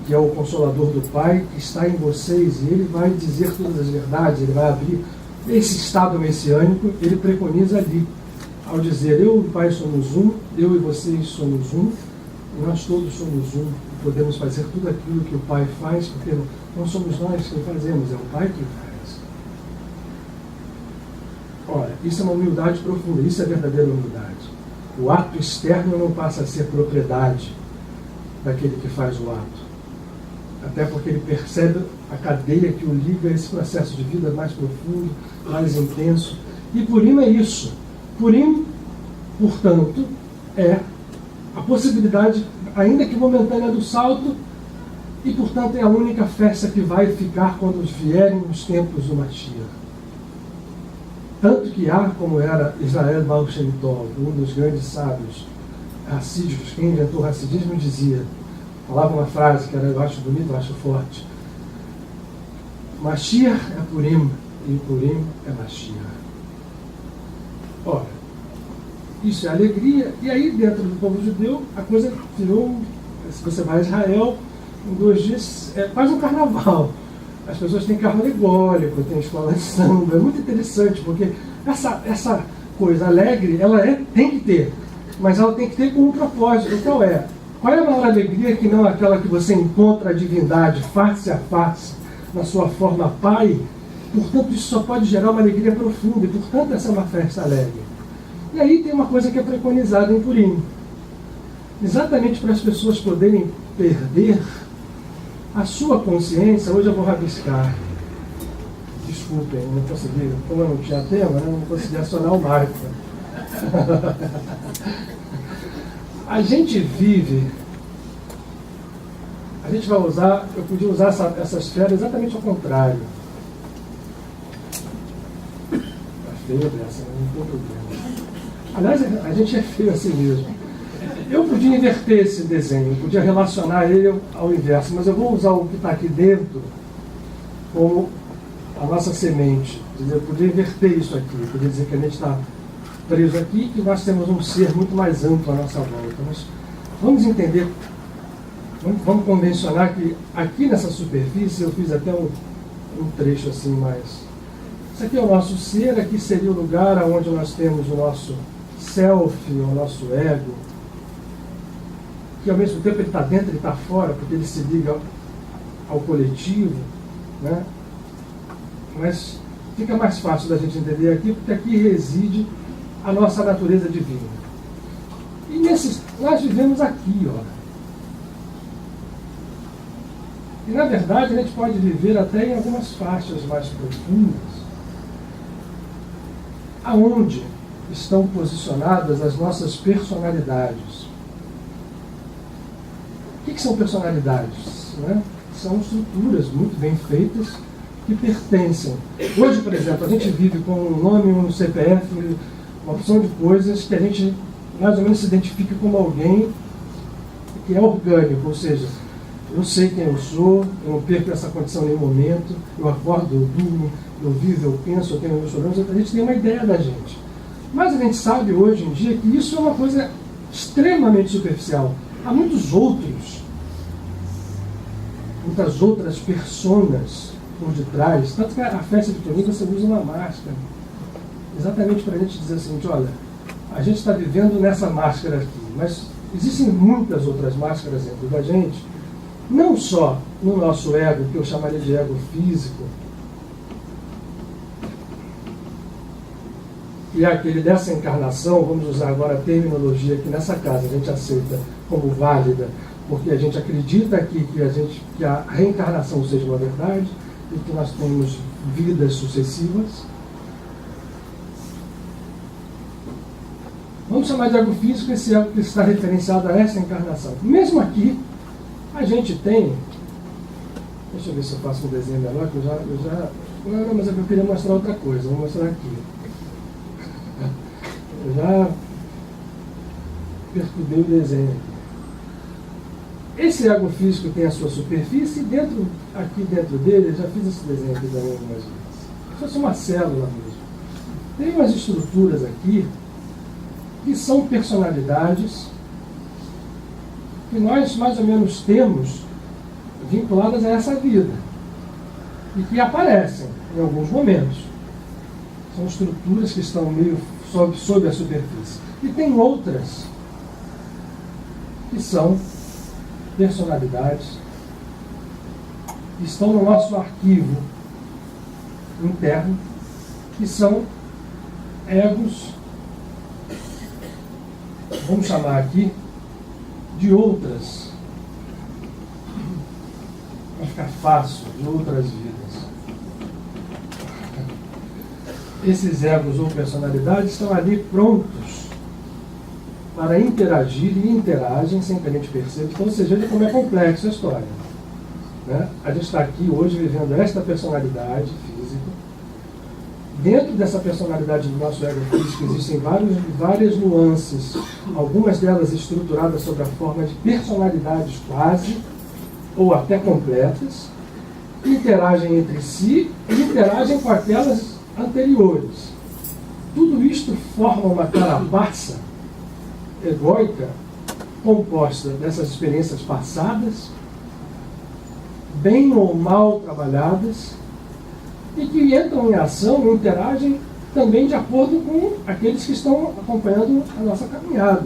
que é o Consolador do Pai, que está em vocês, e ele vai dizer todas as verdades, ele vai abrir esse estado messiânico, ele preconiza ali, ao dizer, eu e o Pai somos um, eu e vocês somos um, e nós todos somos um, e podemos fazer tudo aquilo que o Pai faz, porque não somos nós quem fazemos, é o Pai que faz. Ora, isso é uma humildade profunda, isso é verdadeira humildade. O ato externo não passa a ser propriedade daquele que faz o ato. Até porque ele percebe a cadeia que o liga a esse processo de vida mais profundo, mais intenso. E Purim é isso. Purim, portanto, é a possibilidade, ainda que momentânea, do salto, e, portanto, é a única festa que vai ficar quando vierem os tempos do Mashiach. Tanto que há, como era Israel Baal Shem Tov, um dos grandes sábios racídicos, quem inventou o racidismo, dizia, falava uma frase que eu acho bonita, eu acho forte: Mashiach é Purim e Purim é Mashiach. Ora, isso é alegria, e aí dentro do povo judeu a coisa virou, se você vai a Israel, em 2 dias é quase um carnaval. As pessoas têm carro alegórico, tem escola de samba, é muito interessante, porque essa coisa alegre, tem que ter, mas ela tem que ter com um propósito. Qual é? Qual é a maior alegria que não aquela que você encontra a divindade face a face, na sua forma Pai? Portanto, isso só pode gerar uma alegria profunda, e portanto essa é uma festa alegre. E aí tem uma coisa que é preconizada em Purim. Exatamente para as pessoas poderem perder a sua consciência, hoje eu vou rabiscar. Desculpem, não consegui, como eu não tinha tema, eu não consegui acionar o Marco. A gente vai usar, eu podia usar essa esfera exatamente ao contrário. É feio dessa, não tem problema. Aliás, a gente é feio assim mesmo. Eu podia inverter esse desenho, eu podia relacionar ele ao inverso, mas eu vou usar o que está aqui dentro como a nossa semente. Eu podia inverter isso aqui, eu podia dizer que a gente está preso aqui, que nós temos um ser muito mais amplo à nossa volta. Mas vamos entender, vamos convencionar que aqui nessa superfície, eu fiz até um trecho assim mais... Isso aqui é o nosso ser, aqui seria o lugar onde nós temos o nosso self, o nosso ego, que ao mesmo tempo ele está dentro, ele está fora, porque ele se liga ao coletivo, né? Mas fica mais fácil da gente entender aqui, porque aqui reside a nossa natureza divina. E nós vivemos aqui, ó. E na verdade a gente pode viver até em algumas faixas mais profundas, aonde estão posicionadas as nossas personalidades. O que são personalidades? Né? São estruturas muito bem feitas que pertencem. Hoje, por exemplo, a gente vive com um nome, um CPF, uma opção de coisas que a gente mais ou menos se identifica como alguém que é orgânico, ou seja, eu sei quem eu sou, eu não perco essa condição em nenhum momento, eu acordo, eu durmo, eu vivo, eu penso, eu tenho meus problemas, a gente tem uma ideia da gente. Mas a gente sabe hoje em dia que isso é uma coisa extremamente superficial. Há muitas outras personas por detrás, tanto que a festa de Purim você usa uma máscara, exatamente para a gente dizer assim, olha, a gente está vivendo nessa máscara aqui, mas existem muitas outras máscaras dentro da gente, não só no nosso ego, que eu chamaria de ego físico, e aquele dessa encarnação, vamos usar agora a terminologia que nessa casa a gente aceita como válida, porque a gente acredita aqui que a reencarnação seja uma verdade, e que nós temos vidas sucessivas. Vamos chamar de ego físico esse ego que está referenciado a essa encarnação. Mesmo aqui, a gente tem... Deixa eu ver se eu faço um desenho melhor, que eu já... Não, mas é que eu queria mostrar outra coisa. Vou mostrar aqui. Eu já perturbei o desenho aqui. Esse ego físico tem a sua superfície e aqui dentro dele, eu já fiz esse desenho aqui também algumas vezes. Se fosse uma célula mesmo. Tem umas estruturas aqui que são personalidades que nós mais ou menos temos vinculadas a essa vida e que aparecem em alguns momentos. São estruturas que estão meio sob a superfície. E tem outras que são personalidades que estão no nosso arquivo interno, que são egos, vamos chamar aqui, de outras, vai ficar fácil, de outras vidas. Esses egos ou personalidades estão ali prontos para interagir e interagem sem que a gente perceba. Então, você veja como é complexa a história. Né? A gente está aqui hoje vivendo esta personalidade física. Dentro dessa personalidade do nosso ego físico existem várias nuances, algumas delas estruturadas sob a forma de personalidades quase ou até completas, que interagem entre si e interagem com aquelas anteriores. Tudo isto forma uma carapaça egóica composta dessas experiências passadas, bem ou mal trabalhadas, e que entram em ação e interagem também de acordo com aqueles que estão acompanhando a nossa caminhada.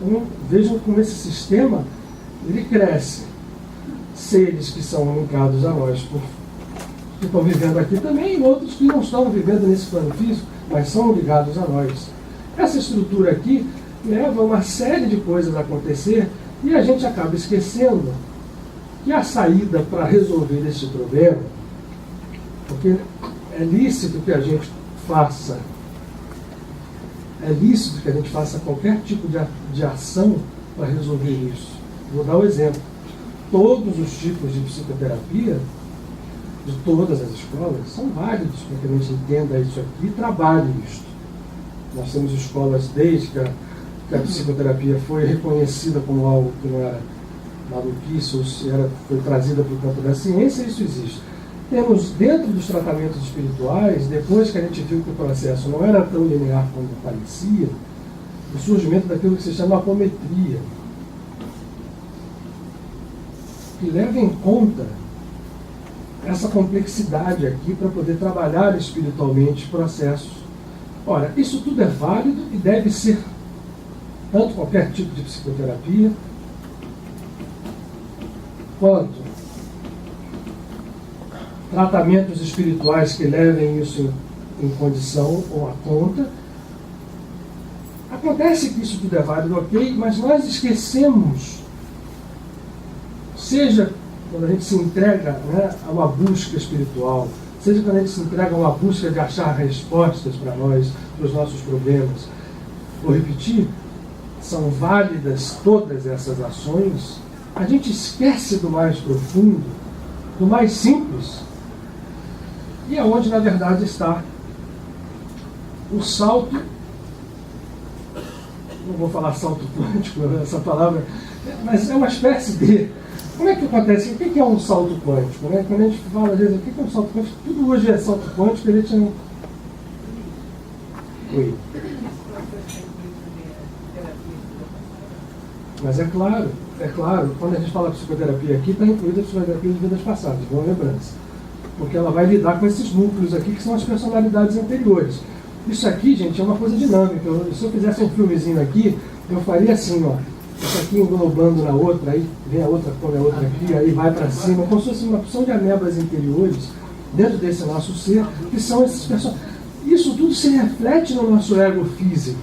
Então, vejam como esse sistema ele cresce. Seres que são linkados a nós, que estão vivendo aqui também, e outros que não estão vivendo nesse plano físico, mas são ligados a nós. Essa estrutura aqui leva uma série de coisas a acontecer e a gente acaba esquecendo que a saída para resolver este problema, porque é lícito que a gente faça, qualquer tipo de ação para resolver isso. Vou dar um exemplo. Todos os tipos de psicoterapia, de todas as escolas, são válidos para que a gente entenda isso aqui e trabalhe isso. Nós temos escolas desde que a psicoterapia foi reconhecida como algo que não era maluquice, ou se foi trazida para o campo da ciência, isso existe. Temos dentro dos tratamentos espirituais, depois que a gente viu que o processo não era tão linear como parecia, o surgimento daquilo que se chama apometria, que leva em conta essa complexidade aqui para poder trabalhar espiritualmente processos. Ora, isso tudo é válido e deve ser tanto qualquer tipo de psicoterapia, quanto tratamentos espirituais que levem isso em condição ou a conta. Acontece que isso tudo é válido, ok, mas nós esquecemos, seja quando a gente se entrega, né, a uma busca espiritual, seja quando a gente se entrega a uma busca de achar respostas para nós, para os nossos problemas. Vou repetir, são válidas todas essas ações, a gente esquece do mais profundo, do mais simples, e é onde na verdade está o salto. Não vou falar salto quântico, essa palavra, mas é uma espécie de... Como é que acontece? O que é um salto quântico? Né? Quando a gente fala, às vezes, o que é um salto quântico? Tudo hoje é salto quântico, a gente não... Oi. Mas é claro, quando a gente fala psicoterapia aqui, está incluída a psicoterapia de vidas passadas, boa lembrança. Porque ela vai lidar com esses núcleos aqui, que são as personalidades anteriores. Isso aqui, gente, é uma coisa dinâmica. Se eu fizesse um filmezinho aqui, eu faria assim, ó. Isso aqui englobando na outra, aí vem a outra, põe a outra aqui, aí vai para cima, como se fosse uma opção de amebas interiores dentro desse nosso ser, que são esses personagens. Isso tudo se reflete no nosso ego físico.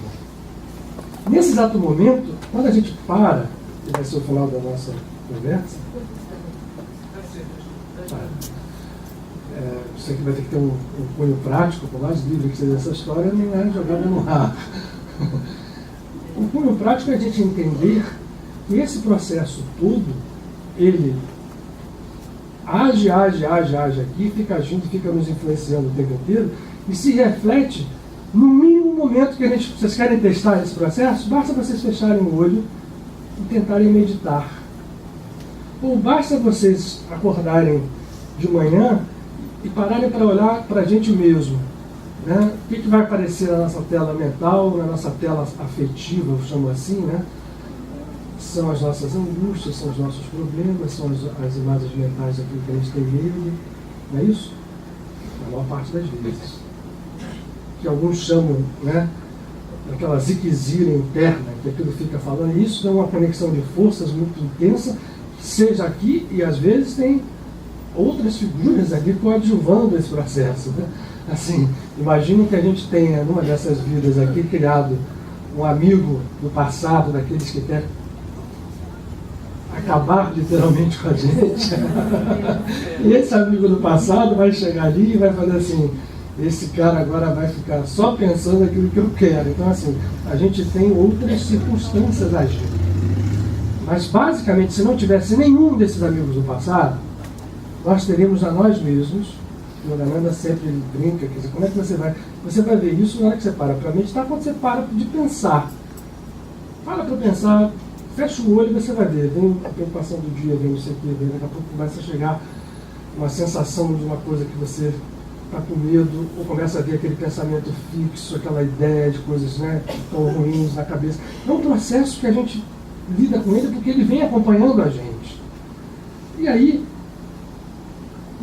Nesse exato momento, quando a gente para, que vai ser o final da nossa conversa, Isso aqui vai ter que ter um cunho prático, por mais livre que seja essa história, não é jogada no ar. O cunho prático é a gente entender que esse processo todo, ele age aqui, fica agindo, fica nos influenciando o tempo inteiro, e se reflete no mínimo momento que vocês querem testar esse processo, basta vocês fecharem o olho e tentarem meditar. Ou basta vocês acordarem de manhã e pararem para olhar para a gente mesmo. Né? O que vai aparecer na nossa tela mental, na nossa tela afetiva, eu chamo assim, né? São as nossas angústias, são os nossos problemas, são as imagens mentais daquilo que a gente tem medo. Não é isso? Na maior parte das vezes. Que alguns chamam, né, daquela ziquezira interna, que aquilo fica falando. Isso é uma conexão de forças muito intensa, seja aqui, e às vezes tem outras figuras aqui coadjuvando esse processo. Né? Assim, imagine que a gente tenha, numa dessas vidas aqui, criado um amigo do passado, daqueles que quer acabar literalmente com a gente. E esse amigo do passado vai chegar ali e vai fazer assim: esse cara agora vai ficar só pensando naquilo que eu quero. Então, assim, a gente tem outras circunstâncias agindo. Mas, basicamente, se não tivesse nenhum desses amigos do passado, nós teríamos a nós mesmos. O Yogananda sempre brinca, quer dizer, como é que você vai... Você vai ver isso na hora que você para para meditar, quando você para de pensar. Para para pensar, fecha o olho e você vai ver. Vem a preocupação do dia, vem isso aqui, vem, daqui a pouco começa a chegar uma sensação de uma coisa que você está com medo, ou começa a ver aquele pensamento fixo, aquela ideia de coisas, né, que estão ruins na cabeça. É um processo que a gente lida com ele porque ele vem acompanhando a gente. E aí,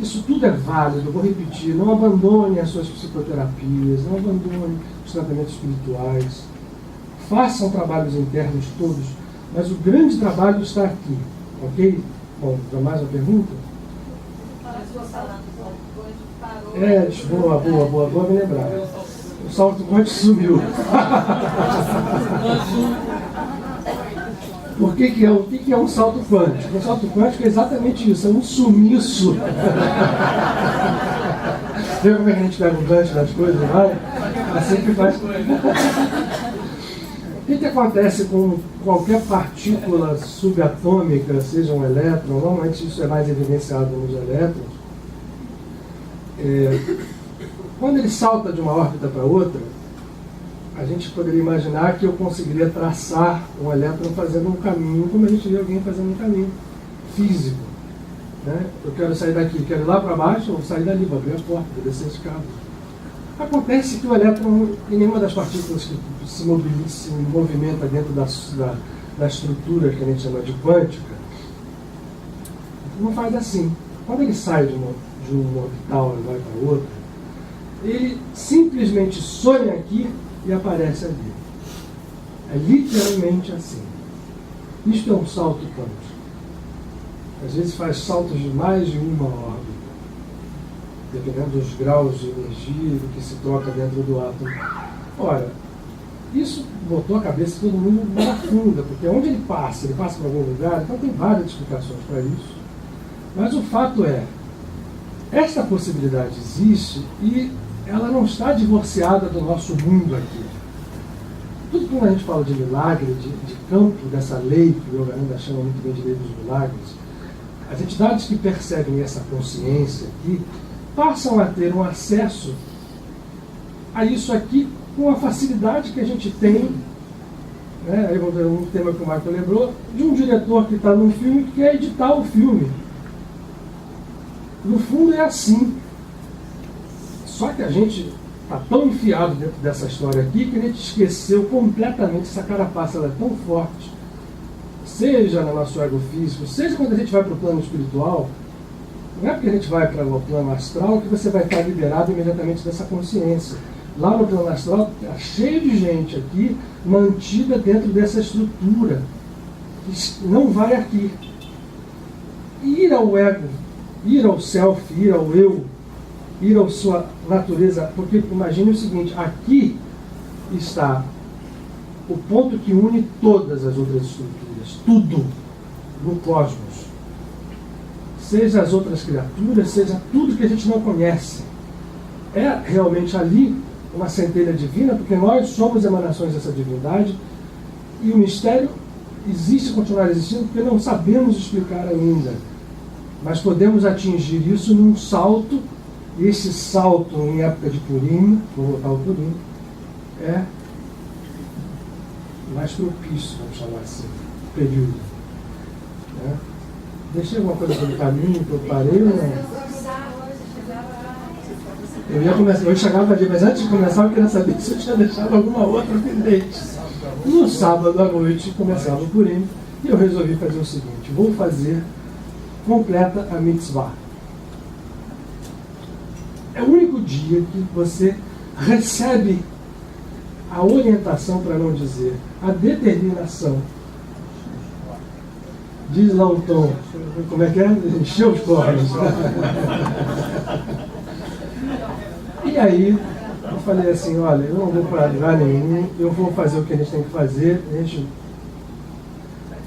isso tudo é válido, eu vou repetir, não abandone as suas psicoterapias, não abandone os tratamentos espirituais, façam trabalhos internos todos, mas o grande trabalho está aqui, ok? Bom, para mais uma pergunta? Boa me lembrar. O salto quântico sumiu. O que é um salto quântico? O salto quântico é exatamente isso, é um sumiço. Vê como é que a gente pega o gancho das coisas, vai? Assim que faz. O que acontece com qualquer partícula subatômica, seja um elétron? Normalmente isso é mais evidenciado nos elétrons. Quando ele salta de uma órbita para outra, a gente poderia imaginar que eu conseguiria traçar um elétron fazendo um caminho, como a gente vê alguém fazendo um caminho físico. Né? Eu quero sair daqui, quero ir lá para baixo, ou sair dali, vou abrir a porta, vou descer a escada. Acontece que o elétron, em nenhuma das partículas que se movimenta dentro da estrutura que a gente chama de quântica, não faz assim. Quando ele sai de um orbital e vai para outro, ele simplesmente sonha aqui e aparece ali. É literalmente assim. Isto é um salto quântico. Às vezes faz saltos de mais de uma órbita, dependendo dos graus de energia do que se troca dentro do átomo. Ora, isso botou a cabeça de todo mundo na funda, porque onde ele passa para algum lugar, então tem várias explicações para isso. Mas o fato é, esta possibilidade existe e ela não está divorciada do nosso mundo aqui. Tudo que a gente fala de milagre, de campo dessa lei, que o Yogananda chama muito bem de lei dos milagres, as entidades que percebem essa consciência aqui passam a ter um acesso a isso aqui com a facilidade que a gente tem, né? Aí vamos ver um tema que o Michael lembrou, de um diretor que está num filme que quer editar o filme. No fundo é assim. Só que a gente está tão enfiado dentro dessa história aqui que a gente esqueceu completamente, essa carapaça ela é tão forte, seja no nosso ego físico, seja quando a gente vai para o plano espiritual. Não é porque a gente vai para o plano astral que você vai estar liberado imediatamente dessa consciência. Lá no plano astral está cheio de gente aqui mantida dentro dessa estrutura que não vai aqui. E ir ao ego, ir ao self, ir ao eu, ir à sua natureza, porque imagine o seguinte, aqui está o ponto que une todas as outras estruturas, tudo no cosmos. seja as outras criaturas, seja tudo que a gente não conhece. É realmente ali uma centelha divina, porque nós somos emanações dessa divindade, e o mistério existe e continuará existindo porque não sabemos explicar ainda. Mas podemos atingir isso num salto, e esse salto em época de Purim, vou voltar ao Purim, é mais propício, vamos chamar assim, período. Né? Deixei alguma coisa pelo caminho que eu parei ou não? Eu ia começar, eu chegava ali, mas antes de começar eu queria saber se eu tinha deixado alguma outra pendente. No sábado à noite começava o Purim e eu resolvi fazer o seguinte: vou fazer completa a mitzvah. É o único dia que você recebe a orientação, para não dizer a determinação. Diz lá o Tom, como é que é? Encheu os cornos. E aí eu falei assim: olha, eu não vou para lugar nenhum, eu vou fazer o que a gente tem que fazer. A gente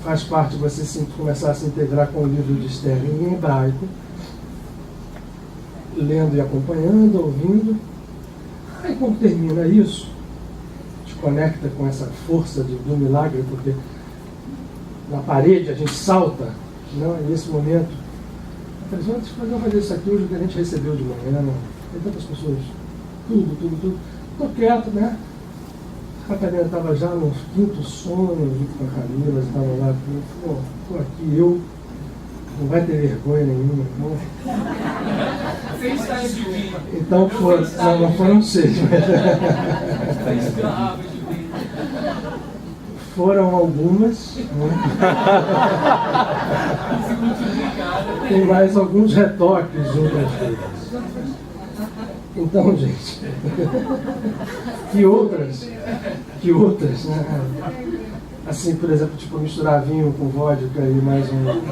faz parte de você começar a se integrar com o livro de Esther em hebraico, lendo e acompanhando, ouvindo. Aí quando termina isso, te conecta com essa força do milagre, porque na parede a gente salta, não? E nesse momento eu falei: vamos fazer isso aqui hoje que a gente recebeu de manhã, não? Tem tantas pessoas, tudo. Estou quieto, né? A Catarina estava já no quinto sono, junto com a Camila, estavam lá, pô, estou aqui, eu, não vai ter vergonha nenhuma, não. Então não foram 6, foram algumas, né? Tem mais alguns retoques de outras coisas. Então, gente, que outras, né? Assim, por exemplo, tipo, misturar vinho com vodka e mais um veneno.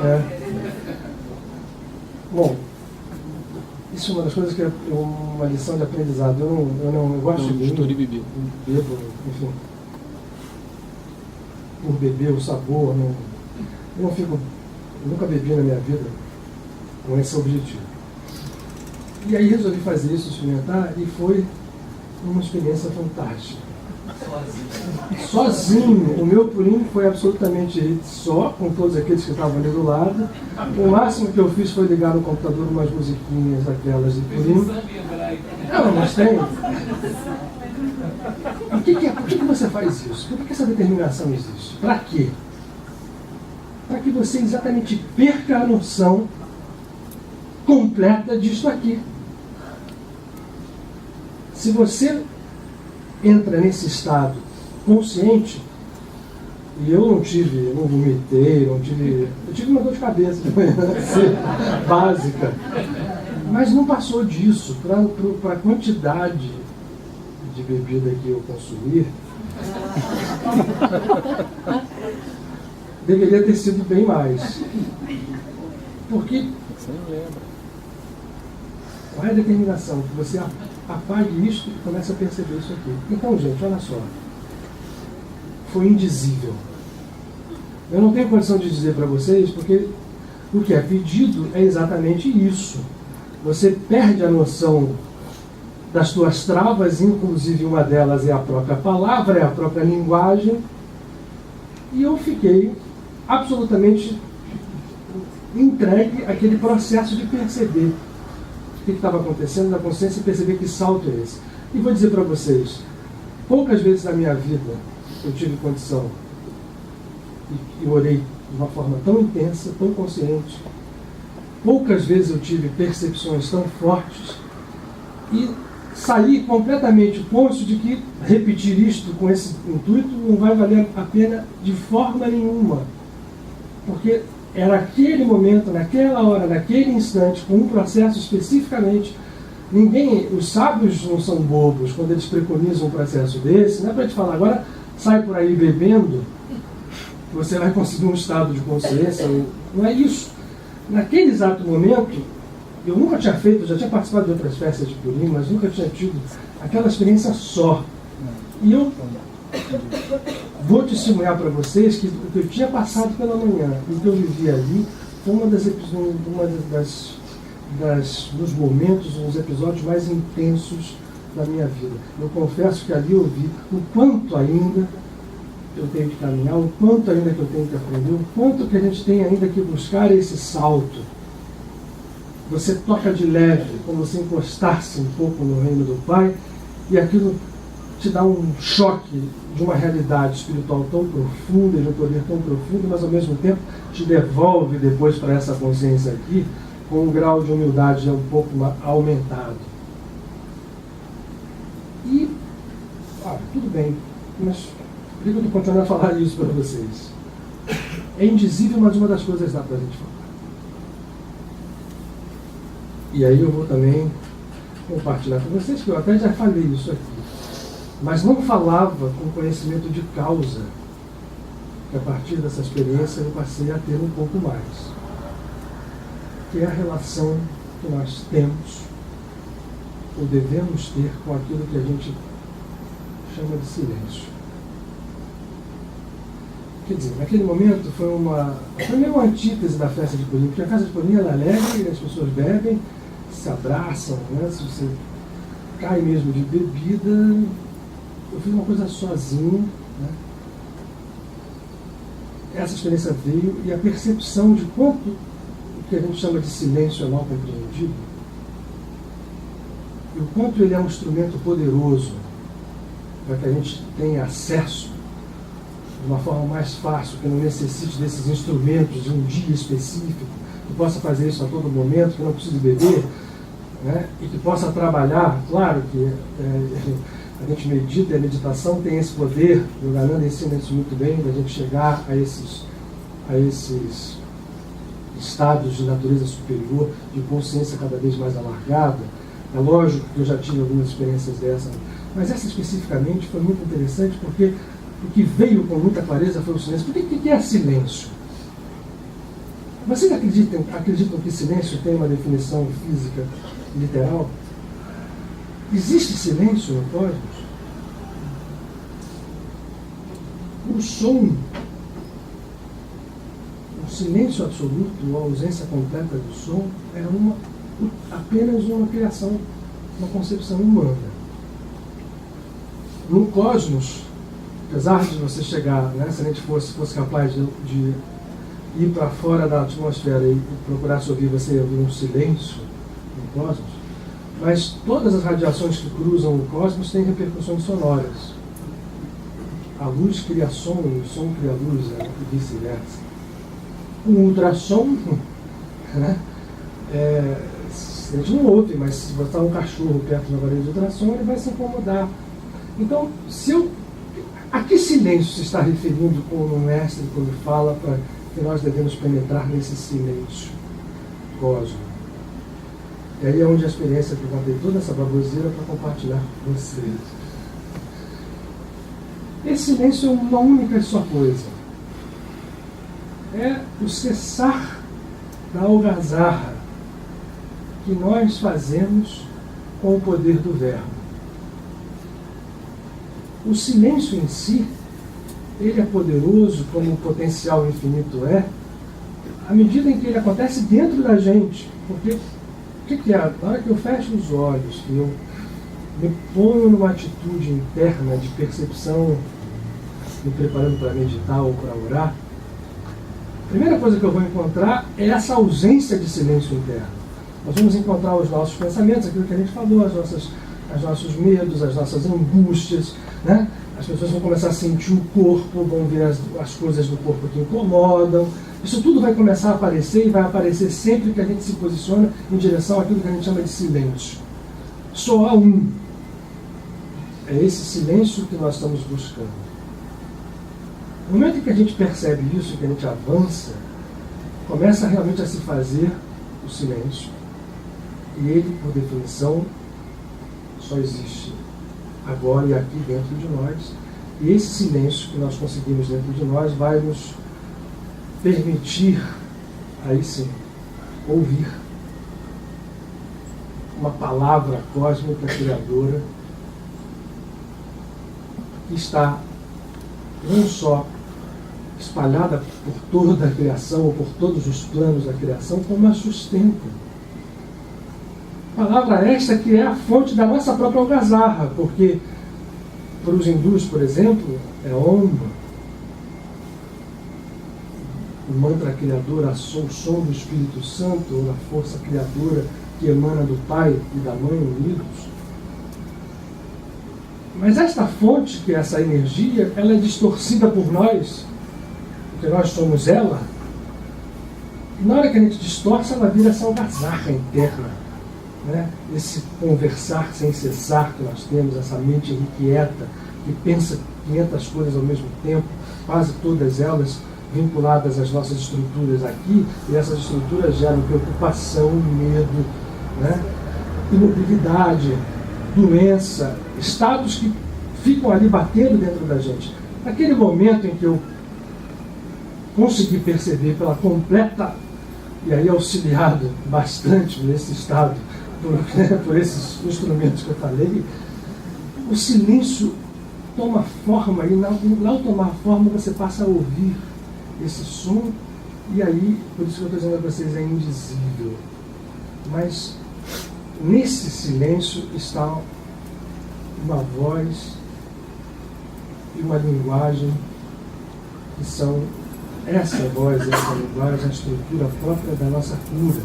Né? Bom, isso é uma das coisas que é uma lição de aprendizado. Eu gosto de vinho, bebo, enfim, por beber o sabor. Eu nunca bebi na minha vida com esse objetivo. E aí resolvi fazer isso, experimentar, e foi uma experiência fantástica. Sozinho. O meu Purim foi absolutamente só, com todos aqueles que estavam ali do lado. O máximo que eu fiz foi ligar no computador umas musiquinhas, aquelas de Purim. Não, mas tem. Por que você faz isso? Por que essa determinação existe? Para quê? Para que você exatamente perca a noção completa disso aqui. Se você entra nesse estado consciente, e eu não vomitei, eu tive uma dor de cabeça de manhã, básica, mas não passou disso. Para a quantidade de bebida que eu consumi, deveria ter sido bem mais. Porque você não lembra. qual é a determinação? Que você apague isso e comece a perceber isso aqui. Então, gente, olha só. Foi indizível. Eu não tenho condição de dizer para vocês, porque o que é pedido é exatamente isso. Você perde a noção das tuas travas, inclusive uma delas é a própria palavra, é a própria linguagem. E eu fiquei absolutamente entregue àquele processo de perceber o que estava acontecendo na consciência e perceber que salto é esse. E vou dizer para vocês, poucas vezes na minha vida eu tive condição e orei de uma forma tão intensa, tão consciente. Poucas vezes eu tive percepções tão fortes e saí completamente cônscio de que repetir isto com esse intuito não vai valer a pena de forma nenhuma. Porque era aquele momento, naquela hora, naquele instante, com um processo especificamente. Os sábios não são bobos quando eles preconizam um processo desse. Não é para te falar, agora sai por aí bebendo, você vai conseguir um estado de consciência. Não é isso. Naquele exato momento, eu nunca tinha feito, já tinha participado de outras festas de Purim, mas nunca tinha tido aquela experiência só. E eu vou testemunhar para vocês que o que eu tinha passado pela manhã e o que eu vivi ali foi dos momentos, uns episódios mais intensos da minha vida. Eu confesso que ali eu vi o quanto ainda eu tenho que caminhar, o quanto ainda que eu tenho que aprender, o quanto que a gente tem ainda que buscar esse salto. Você toca de leve, como você encostar-se um pouco no reino do Pai, e aquilo te dá um choque de uma realidade espiritual tão profunda, de um poder tão profundo, mas ao mesmo tempo te devolve depois para essa consciência aqui, com um grau de humildade um pouco aumentado. E, tudo bem, mas por que eu estou continuando a falar isso para vocês? É indizível, mas uma das coisas dá para a gente falar. E aí eu vou também compartilhar com vocês, que eu até já falei isso aqui, mas não falava com conhecimento de causa, que a partir dessa experiência eu passei a ter um pouco mais, que é a relação que nós temos, ou devemos ter, com aquilo que a gente chama de silêncio. Quer dizer, naquele momento foi meio uma antítese da festa de Purim, porque a festa de Purim ela é alegre, as pessoas bebem, se abraçam, né? Se você cai mesmo de bebida, eu fiz uma coisa sozinho, né? Essa experiência veio, e a percepção de quanto o que a gente chama de silêncio é mal compreendido, e o quanto ele é um instrumento poderoso para que a gente tenha acesso de uma forma mais fácil, que não necessite desses instrumentos de um dia específico, que possa fazer isso a todo momento, que não precise beber, né? E que possa trabalhar. Claro que a gente medita, e a meditação tem esse poder, o Yogananda ensina isso muito bem, da gente chegar a esses estados de natureza superior, de consciência cada vez mais alargada. É lógico que eu já tive algumas experiências dessas, mas essa especificamente foi muito interessante, porque o que veio com muita clareza foi o silêncio. Por que é silêncio? Vocês acreditam que silêncio tem uma definição física literal? Existe silêncio no cosmos? O som, o silêncio absoluto, ou a ausência completa do som, é apenas uma criação, uma concepção humana. No cosmos, apesar de você chegar, né, se a gente fosse capaz de ir para fora da atmosfera e procurar se ouvir, você ia ouvir um silêncio no cosmos, mas todas as radiações que cruzam o cosmos têm repercussões sonoras. A luz cria som, o som cria luz, e vice-versa. O ultrassom, né, a gente não ouve, mas se botar um cachorro perto de uma parede de ultrassom, ele vai se incomodar. Então, a que silêncio se está referindo como mestre, quando fala para que nós devemos penetrar nesse silêncio cósmico? E aí é onde a experiência que eu contei toda essa baboseira para compartilhar com vocês. Esse silêncio é uma única e só coisa. É o cessar da algazarra que nós fazemos com o poder do verbo. O silêncio em si, ele é poderoso, como o potencial infinito é, à medida em que ele acontece dentro da gente. Porque, o que é? Na hora que eu fecho os olhos, que eu me ponho numa atitude interna de percepção, me preparando para meditar ou para orar, a primeira coisa que eu vou encontrar é essa ausência de silêncio interno. Nós vamos encontrar os nossos pensamentos, aquilo que a gente falou, os nossos medos, as nossas angústias, né? As pessoas vão começar a sentir o corpo, vão ver as coisas do corpo que incomodam. Isso tudo vai começar a aparecer, e vai aparecer sempre que a gente se posiciona em direção àquilo que a gente chama de silêncio. Só há um. É esse silêncio que nós estamos buscando. No momento em que a gente percebe isso, que a gente avança, começa realmente a se fazer o silêncio. E ele, por definição, só existe agora e aqui dentro de nós. E esse silêncio que nós conseguimos dentro de nós vai nos permitir, aí sim, ouvir uma palavra cósmica criadora que está não só espalhada por toda a criação, ou por todos os planos da criação, como a sustenta. Palavra esta que é a fonte da nossa própria algazarra, porque para os hindus, por exemplo, é Om. O mantra criador, o som do Espírito Santo, ou a força criadora que emana do Pai e da Mãe unidos. Mas esta fonte, que é essa energia, ela é distorcida por nós, porque nós somos ela. E na hora que a gente distorce, ela vira essa algazarra interna, né? Esse conversar sem cessar que nós temos, essa mente irrequieta, que pensa 500 coisas ao mesmo tempo, quase todas elas vinculadas às nossas estruturas aqui, e essas estruturas geram preocupação, medo, né? Imobilidade, doença, estados que ficam ali batendo dentro da gente. Naquele momento em que eu consegui perceber pela completa, e aí auxiliado bastante nesse estado, por esses instrumentos que eu falei, o silêncio toma forma, e ao tomar forma você passa a ouvir esse som, e aí, por isso que eu estou dizendo a vocês, é indizível. Mas nesse silêncio está uma voz e uma linguagem que são essa voz, essa linguagem, a estrutura própria da nossa cura,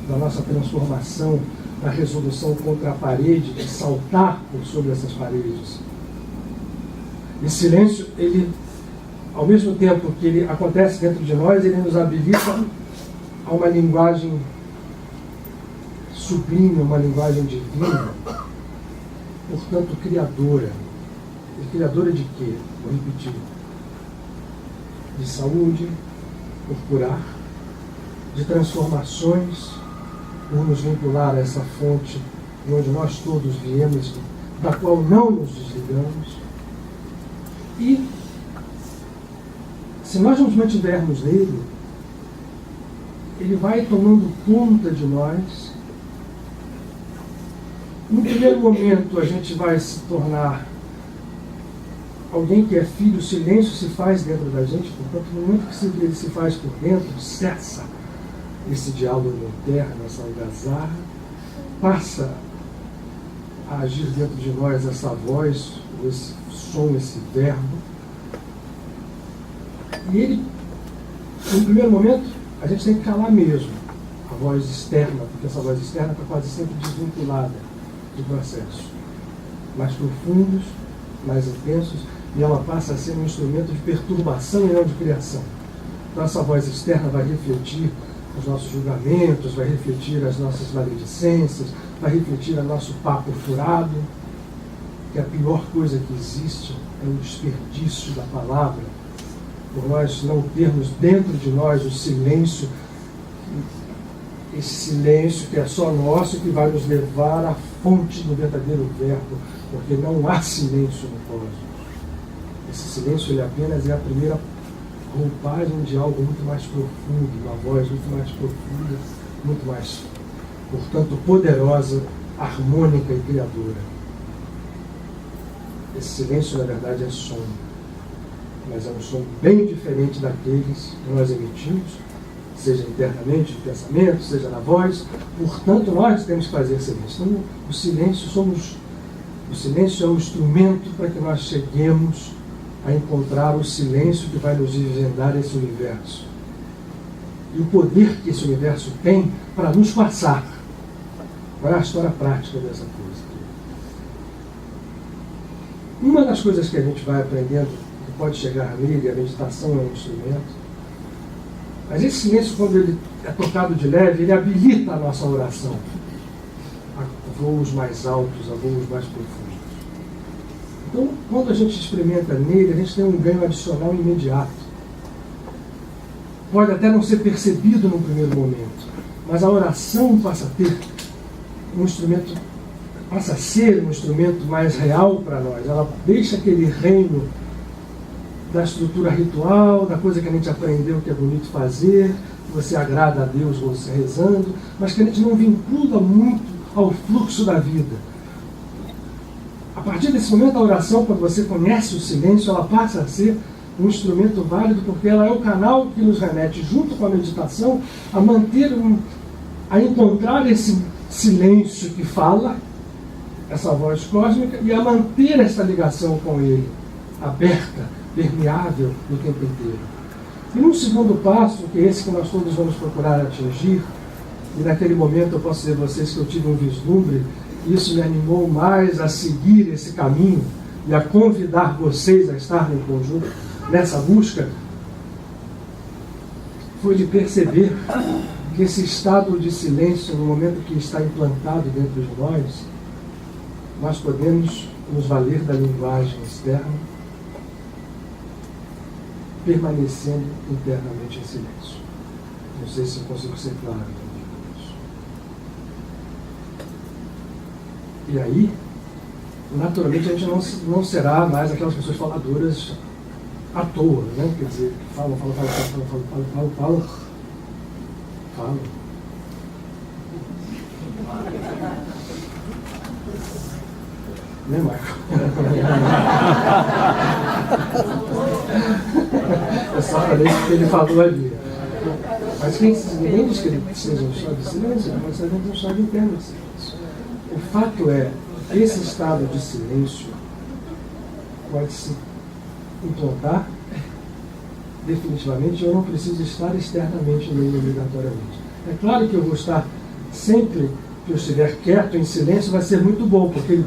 da nossa transformação, da resolução contra a parede, de saltar por sobre essas paredes. Esse silêncio, ele, ao mesmo tempo que ele acontece dentro de nós, ele nos habilita a uma linguagem sublime, uma linguagem divina, portanto criadora. E criadora de quê? Vou repetir. De saúde, por curar, de transformações, por nos vincular a essa fonte de onde nós todos viemos, da qual não nos desligamos. E se nós nos mantivermos nele, ele vai tomando conta de nós. No primeiro momento a gente vai se tornar alguém que é filho, o silêncio se faz dentro da gente, portanto, no momento que ele se faz por dentro, cessa esse diálogo interno, essa algazarra, passa a agir dentro de nós essa voz, esse som, esse verbo. E ele, no primeiro momento, a gente tem que calar mesmo a voz externa, porque essa voz externa está quase sempre desvinculada do processo. Mais profundos, mais intensos, e ela passa a ser um instrumento de perturbação e não de criação. Então essa voz externa vai refletir os nossos julgamentos, vai refletir as nossas maledicências, vai refletir o nosso papo furado, que a pior coisa que existe é o desperdício da palavra, por nós não termos dentro de nós o silêncio, esse silêncio que é só nosso, que vai nos levar à fonte do verdadeiro verbo, porque não há silêncio no cosmos. Esse silêncio, ele apenas é a primeira roupagem de algo muito mais profundo, uma voz muito mais profunda, muito mais, portanto, poderosa, harmônica e criadora. Esse silêncio, na verdade, é som, mas é um som bem diferente daqueles que nós emitimos, seja internamente, no pensamento, seja na voz. Portanto, nós temos que fazer silêncio. Então, o silêncio é um instrumento para que nós cheguemos a encontrar o silêncio que vai nos desvendar esse universo. E o poder que esse universo tem para nos passar. Qual é a história prática dessa coisa? Uma das coisas que a gente vai aprendendo, que pode chegar nele, a meditação é um instrumento, mas esse silêncio, quando ele é tocado de leve, ele habilita a nossa oração a voos mais altos, a voos mais profundos. Então, quando a gente experimenta nele, a gente tem um ganho adicional imediato. Pode até não ser percebido no primeiro momento, mas a oração passa a ter um instrumento, passa a ser um instrumento mais real para nós. Ela deixa aquele reino da estrutura ritual, da coisa que a gente aprendeu que é bonito fazer, que você agrada a Deus você rezando, mas que a gente não vincula muito ao fluxo da vida. A partir desse momento, a oração, quando você conhece o silêncio, ela passa a ser um instrumento válido, porque ela é o canal que nos remete, junto com a meditação, a manter a encontrar esse silêncio que fala, essa voz cósmica, e a manter essa ligação com ele, aberta, permeável o tempo inteiro. E um segundo passo, que é esse que nós todos vamos procurar atingir, e naquele momento eu posso dizer a vocês que eu tive um vislumbre, e isso me animou mais a seguir esse caminho e a convidar vocês a estar em conjunto nessa busca, foi de perceber que esse estado de silêncio, no momento que está implantado dentro de nós podemos nos valer da linguagem externa, permanecendo internamente em silêncio. Não sei se eu consigo ser claro. E aí, naturalmente, a gente não será mais aquelas pessoas faladoras à toa, né? Quer dizer, falam. Né, Marco? É só para ver o que ele falou ali. Mas ninguém diz que ele seja um estado de silêncio, mas ele é um estado interno de silêncio. O fato é, esse estado de silêncio pode se implantar definitivamente, eu não preciso estar externamente nele obrigatoriamente. É claro que eu vou estar, sempre que eu estiver quieto, em silêncio, vai ser muito bom, porque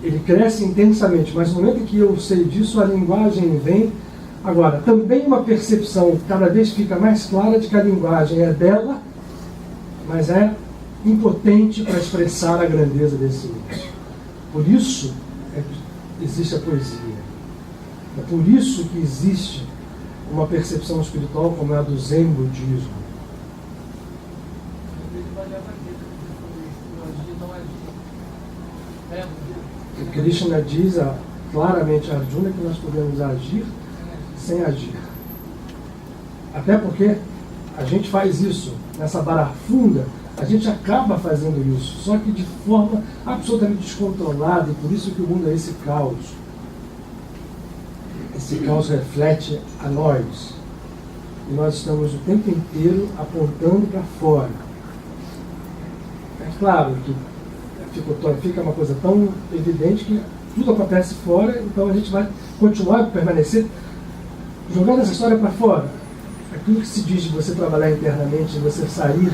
ele cresce intensamente, mas no momento que eu sei disso, a linguagem vem. Agora, também uma percepção cada vez fica mais clara de que a linguagem é dela, mas é impotente para expressar a grandeza desse silêncio. Por isso existe a poesia. É por isso que existe uma percepção espiritual como é a do Zen budismo. O Krishna diz claramente a Arjuna que nós podemos agir sem agir. Até porque a gente faz isso nessa barafunda, a gente acaba fazendo isso, só que de forma absolutamente descontrolada, e por isso que o mundo é esse caos. Esse caos reflete a nós. E nós estamos o tempo inteiro apontando para fora. É claro que fica uma coisa tão evidente que tudo acontece fora, então a gente vai continuar a permanecer jogando essa história para fora. Aquilo que se diz de você trabalhar internamente, de você sair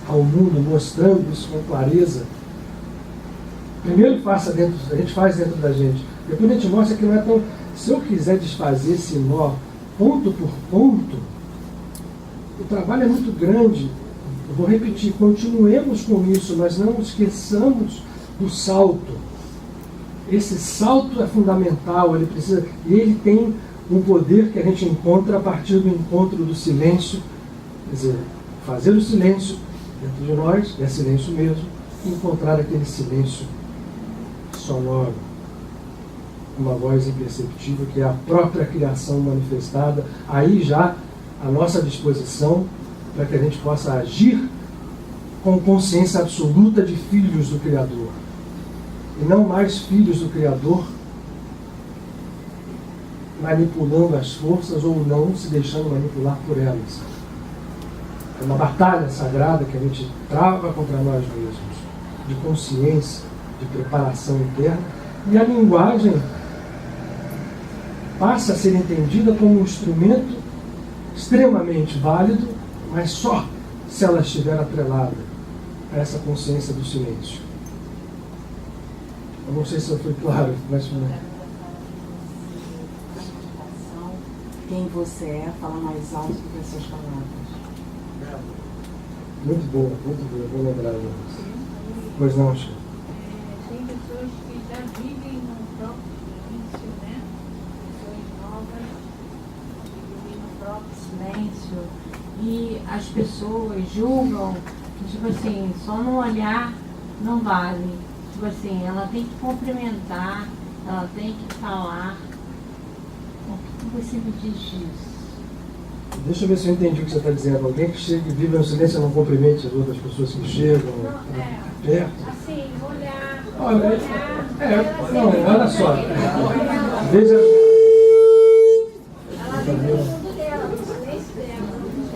ao mundo mostrando isso com clareza, primeiro a gente faz dentro da gente, depois a gente mostra que não é tão. Se eu quiser desfazer esse nó ponto por ponto, o trabalho é muito grande. Eu vou repetir, continuemos com isso, mas não esqueçamos do salto. Esse salto é fundamental, e ele tem um poder que a gente encontra a partir do encontro do silêncio, quer dizer, fazer o silêncio dentro de nós, é silêncio mesmo, e encontrar aquele silêncio sonoro, uma voz imperceptível, que é a própria criação manifestada, aí já à nossa disposição, para que a gente possa agir com consciência absoluta de filhos do Criador. E não mais filhos do Criador manipulando as forças ou não se deixando manipular por elas. É uma batalha sagrada que a gente trava contra nós mesmos, de consciência, de preparação interna, e a linguagem passa a ser entendida como um instrumento extremamente válido, mas só se ela estiver atrelada a essa consciência do silêncio. Eu não sei se eu fui claro, mas... Quem você é, fala mais alto do que as suas palavras. Muito boa, vou lembrar disso. Pois não, Chico? Tem pessoas que já vivem no próprio silêncio, né? Pessoas novas que vivem no próprio silêncio. E as pessoas julgam que, tipo assim, só no olhar não vale. Tipo assim, ela tem que cumprimentar, ela tem que falar. O que você me diz disso? Deixa eu ver se eu entendi o que você está dizendo. Alguém que chega e vive no silêncio não cumprimente as outras pessoas que chegam perto? Assim, olhar. Olha, olhar não, olha só. Veja.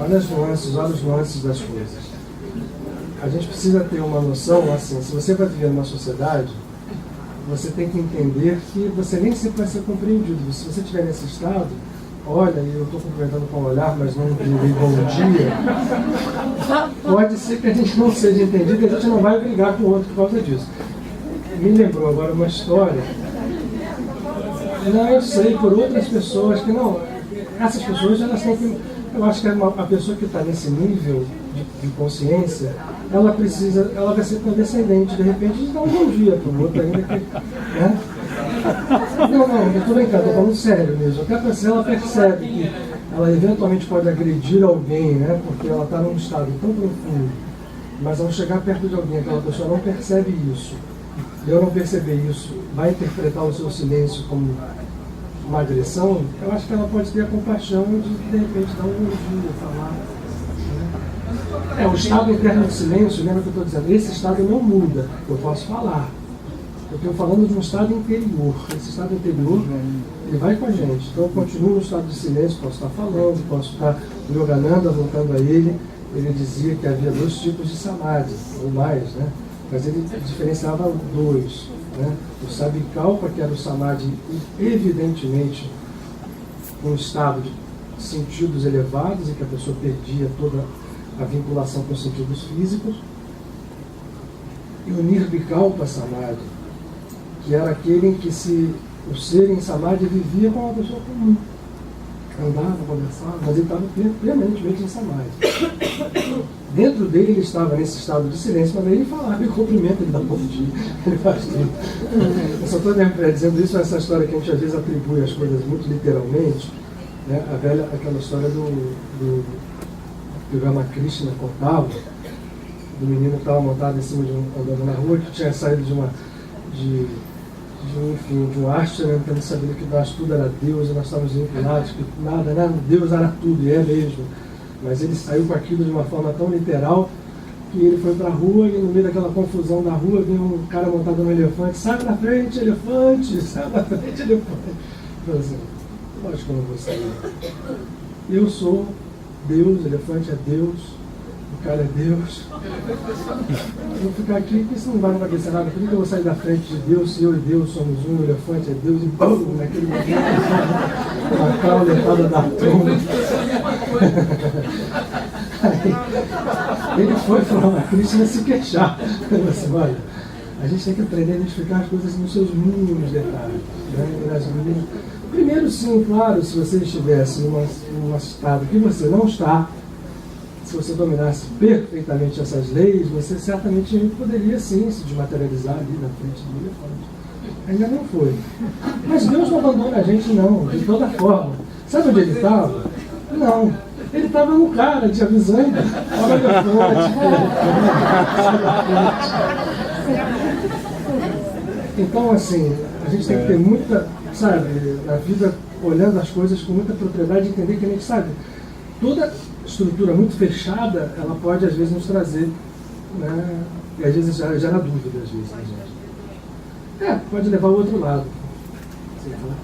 Olha as nuances, olha os nuances das coisas. A gente precisa ter uma noção, assim, se você vai viver numa sociedade, você tem que entender que você nem sempre vai ser compreendido. Se você estiver nesse estado, olha, e eu estou cumprimentando com o olhar, mas não direi bom dia, pode ser que a gente não seja entendido e a gente não vai brigar com o outro por causa disso. Me lembrou agora uma história, não, eu sei, por outras pessoas, que não, essas pessoas, elas têm que, eu acho que a pessoa que está nesse nível de consciência, ela vai ser condescendente, de repente, de dar um bom dia para o outro ainda que, né? Não, eu estou brincando, estou falando sério mesmo. Até a pessoa ela percebe que ela eventualmente pode agredir alguém, né? Porque ela está num estado tão profundo. Mas ao chegar perto de alguém, aquela pessoa não percebe isso. E ao não perceber isso, vai interpretar o seu silêncio como uma agressão. Eu acho que ela pode ter a compaixão de repente, dar um elogio, falar. Né? O estado interno de silêncio, lembra que eu estou dizendo? Esse estado não muda, eu posso falar. Eu estou falando de um estado interior. Esse estado interior, ele vai com a gente. Então eu continuo no estado de silêncio, posso estar falando, posso estar yogananda, voltando a ele. Ele dizia que havia 2 tipos de samadhi, ou mais, né? Mas ele diferenciava 2. Né? O sabikalpa, que era o samadhi, evidentemente, um estado de sentidos elevados, em que a pessoa perdia toda a vinculação com os sentidos físicos. E o nirvikalpa samadhi, que era aquele em que o ser em samadhi vivia como uma pessoa comum. Andava, conversava, mas ele estava permanentemente em samadhi. Dentro dele ele estava nesse estado de silêncio, mas aí ele falava, ele cumprimenta, ele dá bom dia, ele faz tudo. Eu só estou dizendo isso, essa história que a gente às vezes atribui as coisas muito literalmente, né? Aquela história que o Ramakrishna contava, do menino que estava montado em cima andando na rua, que tinha saído de um ashram, que ele sabia que nós tudo era Deus, e nós estávamos vinculados, que nada, né? Deus era tudo, e é mesmo. Mas ele saiu com aquilo de uma forma tão literal que ele foi para a rua e no meio daquela confusão da rua vinha um cara montado num elefante, sai da frente, elefante, sai da frente, elefante. Eu falei assim, lógico que eu não vou sair. Eu sou Deus, o elefante é Deus, o cara é Deus. Eu vou ficar aqui porque isso não vai acontecer nada. Por que eu vou sair da frente de Deus se eu e Deus somos um, o elefante é Deus e BUM! Naquele momento, uma cauletada da turma. Ele foi falar, a Krishna se queixar. Assim, olha, a gente tem que aprender a identificar as coisas nos seus mínimos detalhes. Né? Primeiro, sim, claro, se você estivesse num estado que você não está, se você dominasse perfeitamente essas leis, você certamente poderia sim se desmaterializar ali na frente do elefante. Ainda não foi. Mas Deus não abandona a gente não, de toda forma. Sabe onde ele estava? Não. Ele estava no cara, te avisando. Olha o elefante. Então, assim, a gente tem que ter muita, sabe, na vida, olhando as coisas com muita propriedade, entender que a gente sabe, toda estrutura muito fechada, ela pode às vezes nos trazer, né, e às vezes gera dúvida, às vezes, na gente. Pode levar ao outro lado. Você ia falar?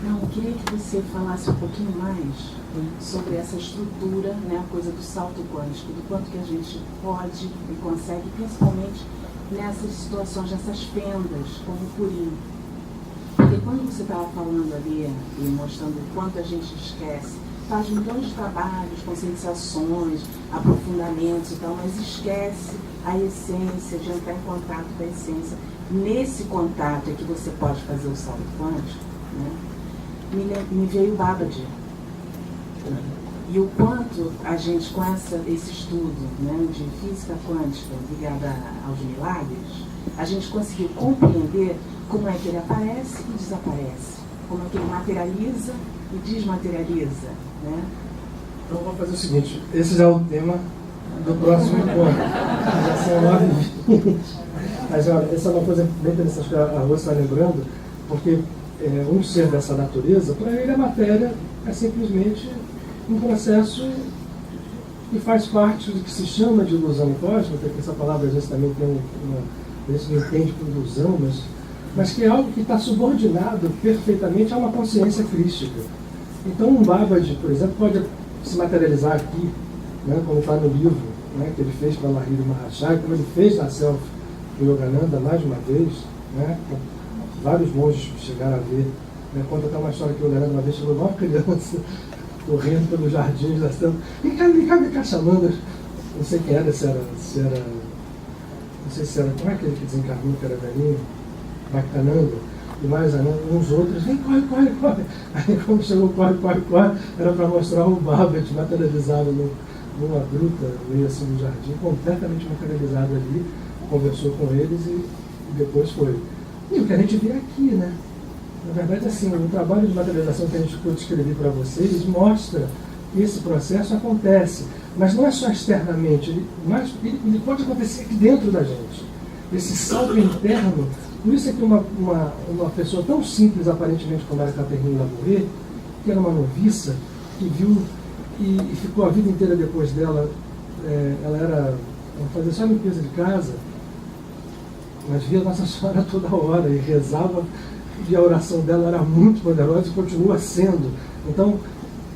Não, eu queria que você falasse um pouquinho mais sobre essa estrutura, né, a coisa do salto quântico, do quanto que a gente pode e consegue, principalmente nessas situações, nessas fendas, como o Purim. Porque quando você estava falando ali e mostrando o quanto a gente esquece, faz milhões de trabalhos, conscientizações, aprofundamentos e tal, mas esquece a essência, de entrar em contato com a essência. Nesse contato é que você pode fazer o salto quântico, né? Me veio o Babaji. E o quanto a gente, com esse estudo, né, de física quântica ligada aos milagres, a gente conseguiu compreender como é que ele aparece e desaparece, como é que ele materializa e desmaterializa. Né? Então vamos fazer o seguinte, esse já é o tema do próximo encontro. Já são 9h20. Mas olha, essa é uma coisa bem interessante que a Rô está lembrando, porque um ser dessa natureza, para ele a matéria é simplesmente um processo que faz parte do que se chama de ilusão cósmica, que essa palavra às vezes também tem a gente não entende por ilusão, mas que é algo que está subordinado perfeitamente a uma consciência crística. Então um Babaji, por exemplo, pode se materializar aqui, né, como está no livro, né, que ele fez para Lahiri Maharaji, como ele fez na selfie do Yogananda mais uma vez, né, vários monges chegaram a ver. Né, conta até uma história que o Yogananda uma vez chegou uma criança correndo pelos jardins da selva, vem cá, chamando, não sei quem era, se era, não sei se era, como é aquele que desencarnou, que era velhinho, Bhaktananda, e mais uns outros, vem, corre. Aí quando chegou, corre, era para mostrar o Baba materializado numa gruta, meio assim no jardim, completamente materializado ali, conversou com eles e depois foi. E o que a gente vê aqui, né? Na verdade, assim, o trabalho de materialização que eu descrevi para vocês mostra que esse processo acontece, mas não é só externamente, ele pode acontecer aqui dentro da gente. Esse salto interno. Por isso é que uma pessoa tão simples, aparentemente, como era Caterina Labouré, que era uma noviça, que viu e ficou a vida inteira depois dela, ela fazia só a limpeza de casa, mas via Nossa Senhora toda hora e rezava, e a oração dela era muito poderosa e continua sendo. Então,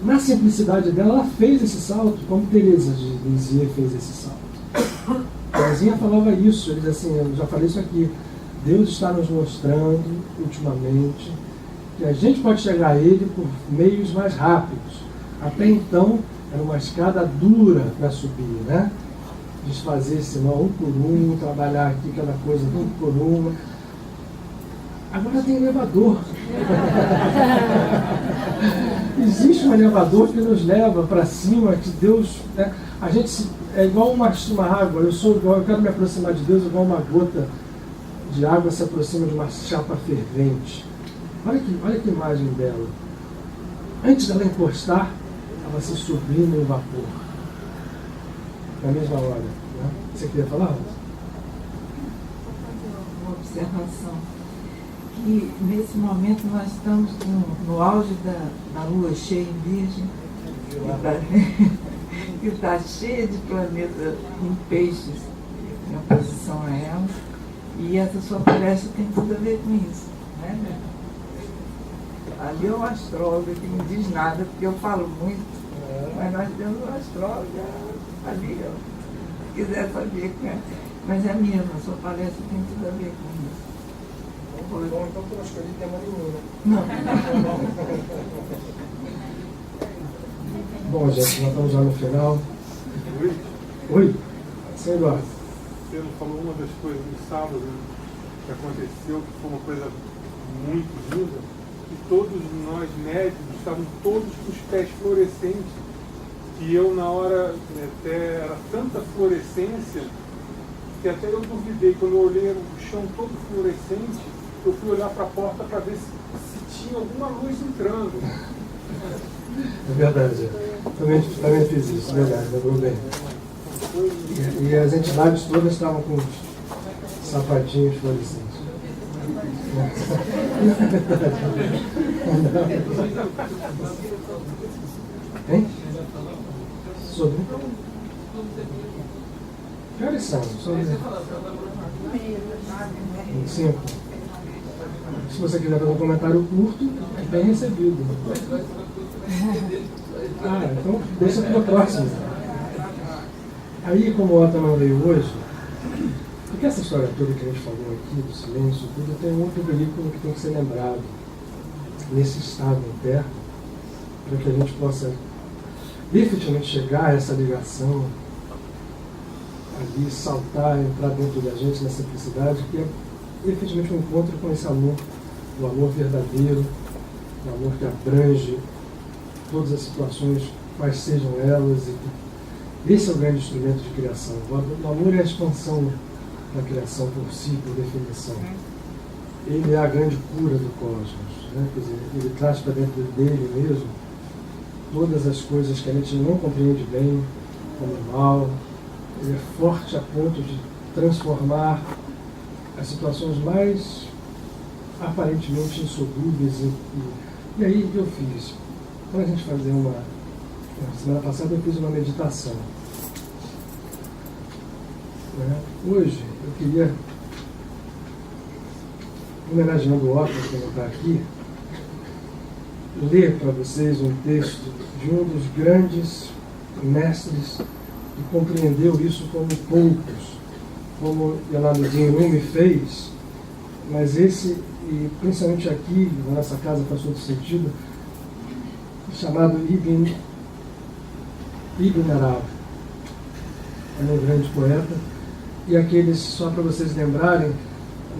na simplicidade dela, ela fez esse salto, como Teresa de Lisieux fez esse salto. Teresinha falava isso, ele dizia assim, eu já falei isso aqui, Deus está nos mostrando, ultimamente, que a gente pode chegar a Ele por meios mais rápidos. Até então, era uma escada dura para subir, né? Desfazer esse nó um por um, trabalhar aqui aquela coisa um por uma. Agora tem elevador. Existe um elevador que nos leva para cima, que Deus... Né? A gente é igual uma água, eu quero me aproximar de Deus igual uma gota de água se aproxima de uma chapa fervente. Olha que imagem dela. Antes dela encostar, ela se subindo em vapor. Na mesma hora. Né? Você queria falar, Rosa? Uma observação. Que nesse momento nós estamos no auge da lua cheia em Virgem, que está cheia de planetas em peixes em oposição a ela. E essa sua palestra tem tudo a ver com isso, né? Ali é um astrólogo que não diz nada, porque eu falo muito, mas nós temos um astrólogo ali, ó, se quiser saber, né? Mas é mesmo, a sua palestra tem tudo a ver com isso. Bom, então que eu não escolhi tema nenhum, né? Não. Bom, gente, nós estamos já no final. Oi? Sem Eduardo. Você falou uma das coisas no sábado, né, que aconteceu, que foi uma coisa muito linda, que todos nós médicos estavam todos com os pés fluorescentes, e eu na hora, até era tanta fluorescência, que até eu duvidei, quando eu olhei o chão todo fluorescente, eu fui olhar para a porta para ver se tinha alguma luz entrando. É verdade, também fiz isso, é verdade, lembrou bem. E as entidades todas estavam com os sapatinhos fluorescentes. Hein? Sobre? Que horas são? Sobre 5. Se você quiser fazer um comentário curto, é bem recebido. Então deixa para o próximo. Aí, como o Otto não veio hoje, porque essa história toda que a gente falou aqui, do silêncio, tudo, tem um outro veículo que tem que ser lembrado nesse estado interno, para que a gente possa efetivamente chegar a essa ligação, ali, saltar, entrar dentro da gente na simplicidade, que é efetivamente um encontro com esse amor, o amor verdadeiro, o amor que abrange todas as situações, quais sejam elas, e esse é o grande instrumento de criação. O amor é a expansão da criação por si, por definição. Ele é a grande cura do cosmos, né? Quer dizer, ele traz para dentro dele mesmo todas as coisas que a gente não compreende bem, como mal. Ele é forte a ponto de transformar as situações mais aparentemente insolúveis. E aí eu fiz, para a gente fazer semana passada eu fiz uma meditação. Hoje eu queria, homenageando o Otto que não está aqui, ler para vocês um texto de um dos grandes mestres que compreendeu isso como poucos, como Jalaluddin Rumi fez, mas esse, e principalmente aqui, na nossa casa faz todo sentido, chamado Ibn Arabi. É um grande poeta. E aqueles, só para vocês lembrarem,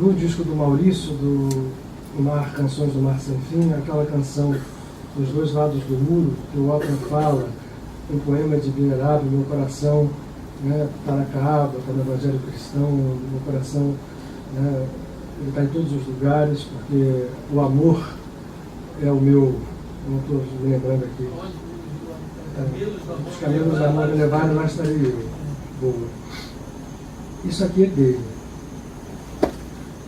no disco do Maurício, do Mar, Canções do Mar Sem Fim, aquela canção Dos Dois Lados do Muro, que o Otton fala, um poema de Ibn Arabi, meu coração está na Kaaba, está no Evangelho Cristão, meu coração, né, ele está em todos os lugares, porque o amor é o meu, não estou me lembrando aqui, os camelos da amor me levaram, lá estarei eu. Boa. Isso aqui é dele.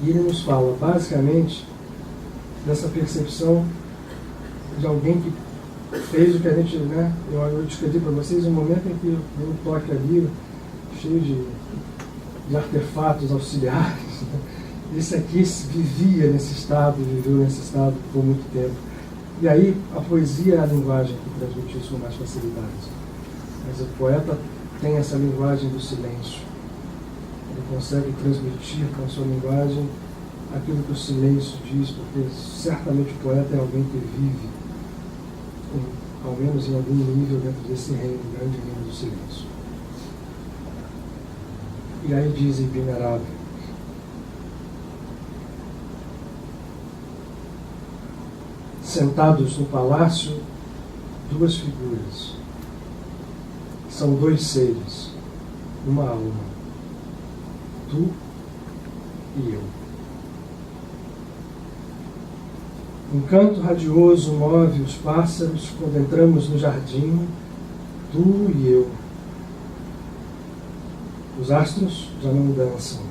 E ele nos fala, basicamente, dessa percepção de alguém que fez o que a gente, eu descrevi para vocês um momento em que deu um toque ali, cheio de artefatos auxiliares. Esse aqui viveu nesse estado por muito tempo. E aí a poesia é a linguagem que transmite isso com mais facilidade. Mas o poeta tem essa linguagem do silêncio. Ele consegue transmitir com a sua linguagem aquilo que o silêncio diz, porque certamente o poeta é alguém que vive, ao menos em algum nível, dentro desse reino, o grande reino do silêncio. E aí diz Ibn Arabi: sentados no palácio, duas figuras. São dois seres, uma alma, tu e eu. Um canto radioso move os pássaros quando entramos no jardim, tu e eu. Os astros já não dançam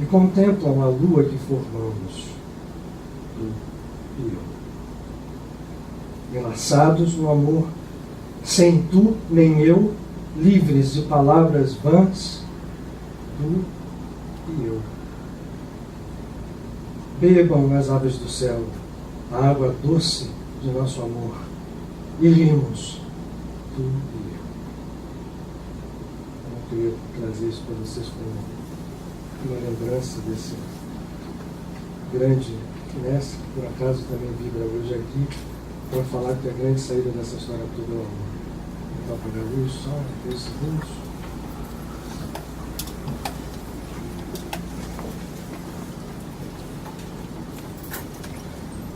e contemplam a lua que formamos, tu e eu. Enlaçados no amor, sem tu nem eu, livres de palavras vãs, tu e eu. Bebam as aves do céu a água doce de nosso amor e rimos, tu e eu. Eu queria trazer isso para vocês como uma lembrança desse grande mestre, que por acaso também vibra hoje aqui, para falar que a grande saída dessa história toda é o amor. Vou apagar a luz só 2 segundos.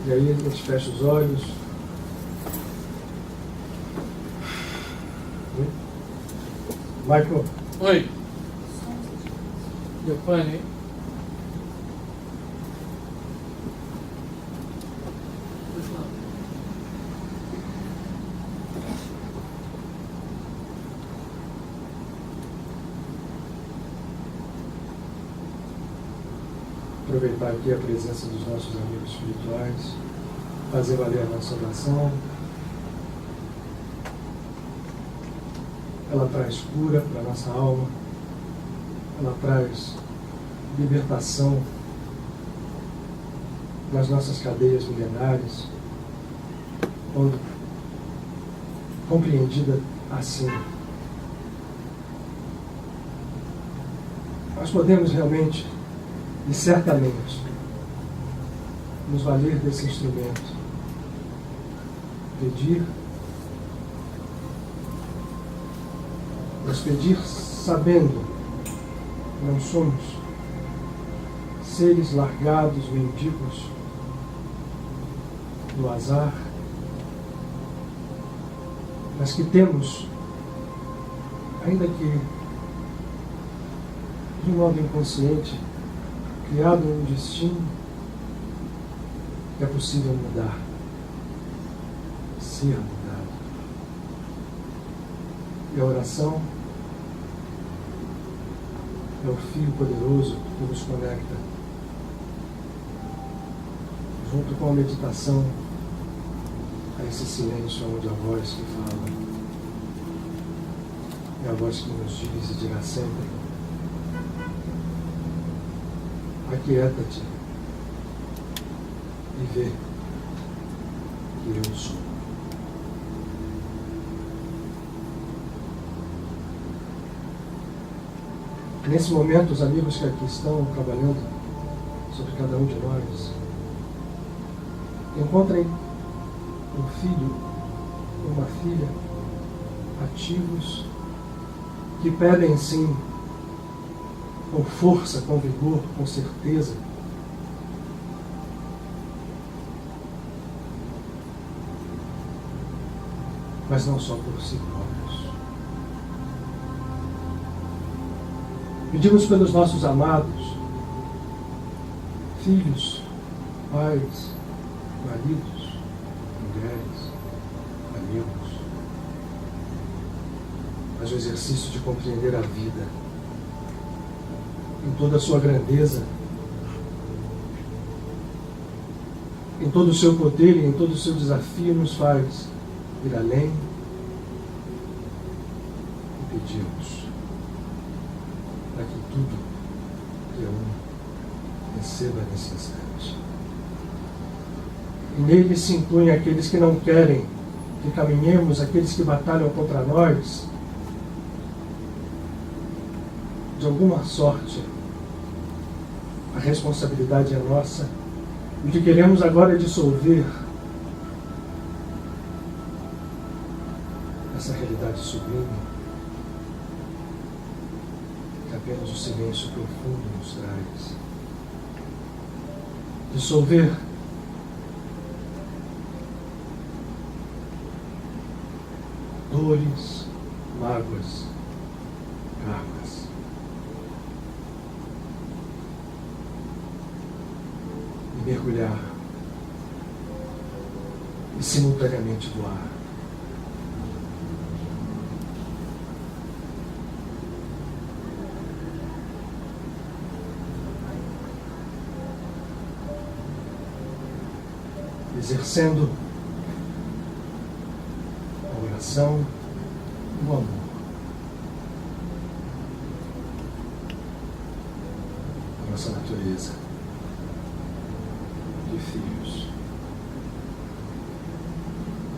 E aí a gente fecha os olhos. Michael. Oi. Giovanni. Aproveitar aqui a presença dos nossos amigos espirituais, fazer valer a nossa oração. Ela traz cura para a nossa alma, ela traz libertação das nossas cadeias milenares, quando compreendida assim. Nós podemos realmente e certamente nos valer desse instrumento, pedir, mas pedir sabendo que não somos seres largados, mendigos do azar, mas que temos, ainda que de um modo inconsciente, criado um destino que é possível mudar, ser mudado. E a oração é o fio poderoso que nos conecta, junto com a meditação, a esse silêncio onde a voz que fala é a voz que nos diz e dirá sempre: aquieta-te e vê que eu sou. Nesse momento, os amigos que aqui estão trabalhando sobre cada um de nós encontrem um filho, uma filha ativos que pedem sim, com força, com vigor, com certeza, mas não só por si próprios. Pedimos pelos nossos amados, filhos, pais, maridos, mulheres, amigos, mas o exercício de compreender a vida em toda a sua grandeza, em todo o seu poder e em todo o seu desafio nos faz ir além e pedimos para que tudo que é um receba nesse instante. E nele se incluem aqueles que não querem que caminhemos, aqueles que batalham contra nós. De alguma sorte, a responsabilidade é nossa. O que queremos agora é dissolver essa realidade sublime que apenas o silêncio profundo nos traz. Dissolver dores, mágoas, karmas. E mergulhar e simultaneamente voar. Exercendo a oração e o amor. A nossa natureza de filhos,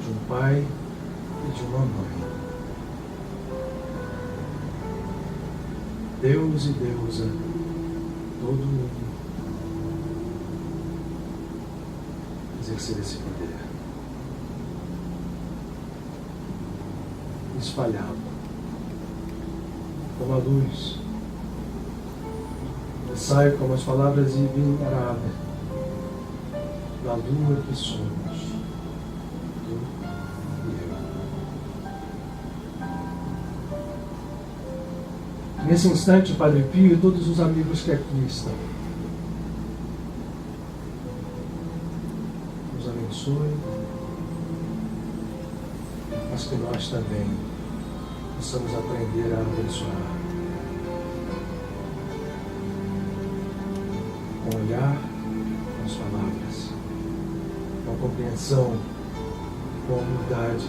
de um pai e de uma mãe. Deus e deusa, todo mundo exercer esse poder, espalhado como a luz, que sai como as palavras de Ibn Arabi, da lua que somos, tu e eu. Nesse instante, Padre Pio e todos os amigos que aqui estão, abençoe, mas que nós também possamos aprender a abençoar com o olhar, com as palavras, com a compreensão, com a humildade,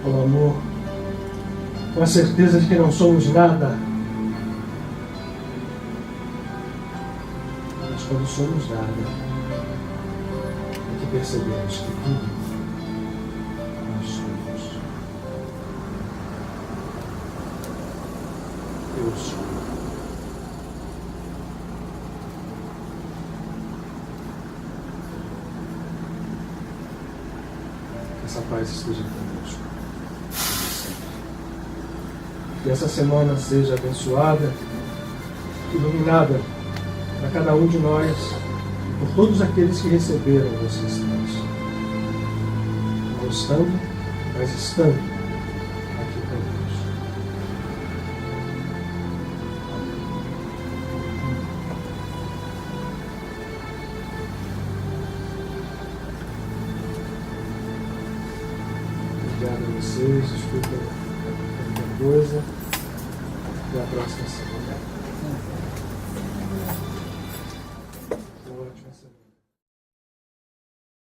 com o amor, com a certeza de que não somos nada, mas quando somos nada, percebemos que tudo nós somos. Eu sou. Que essa paz esteja conosco sempre. Que essa semana seja abençoada, iluminada para cada um de nós, por todos aqueles que receberam esse instante. Não estando, mas estando aqui conosco. Obrigado a vocês, desculpem qualquer coisa. Até a próxima semana. Ótima semana.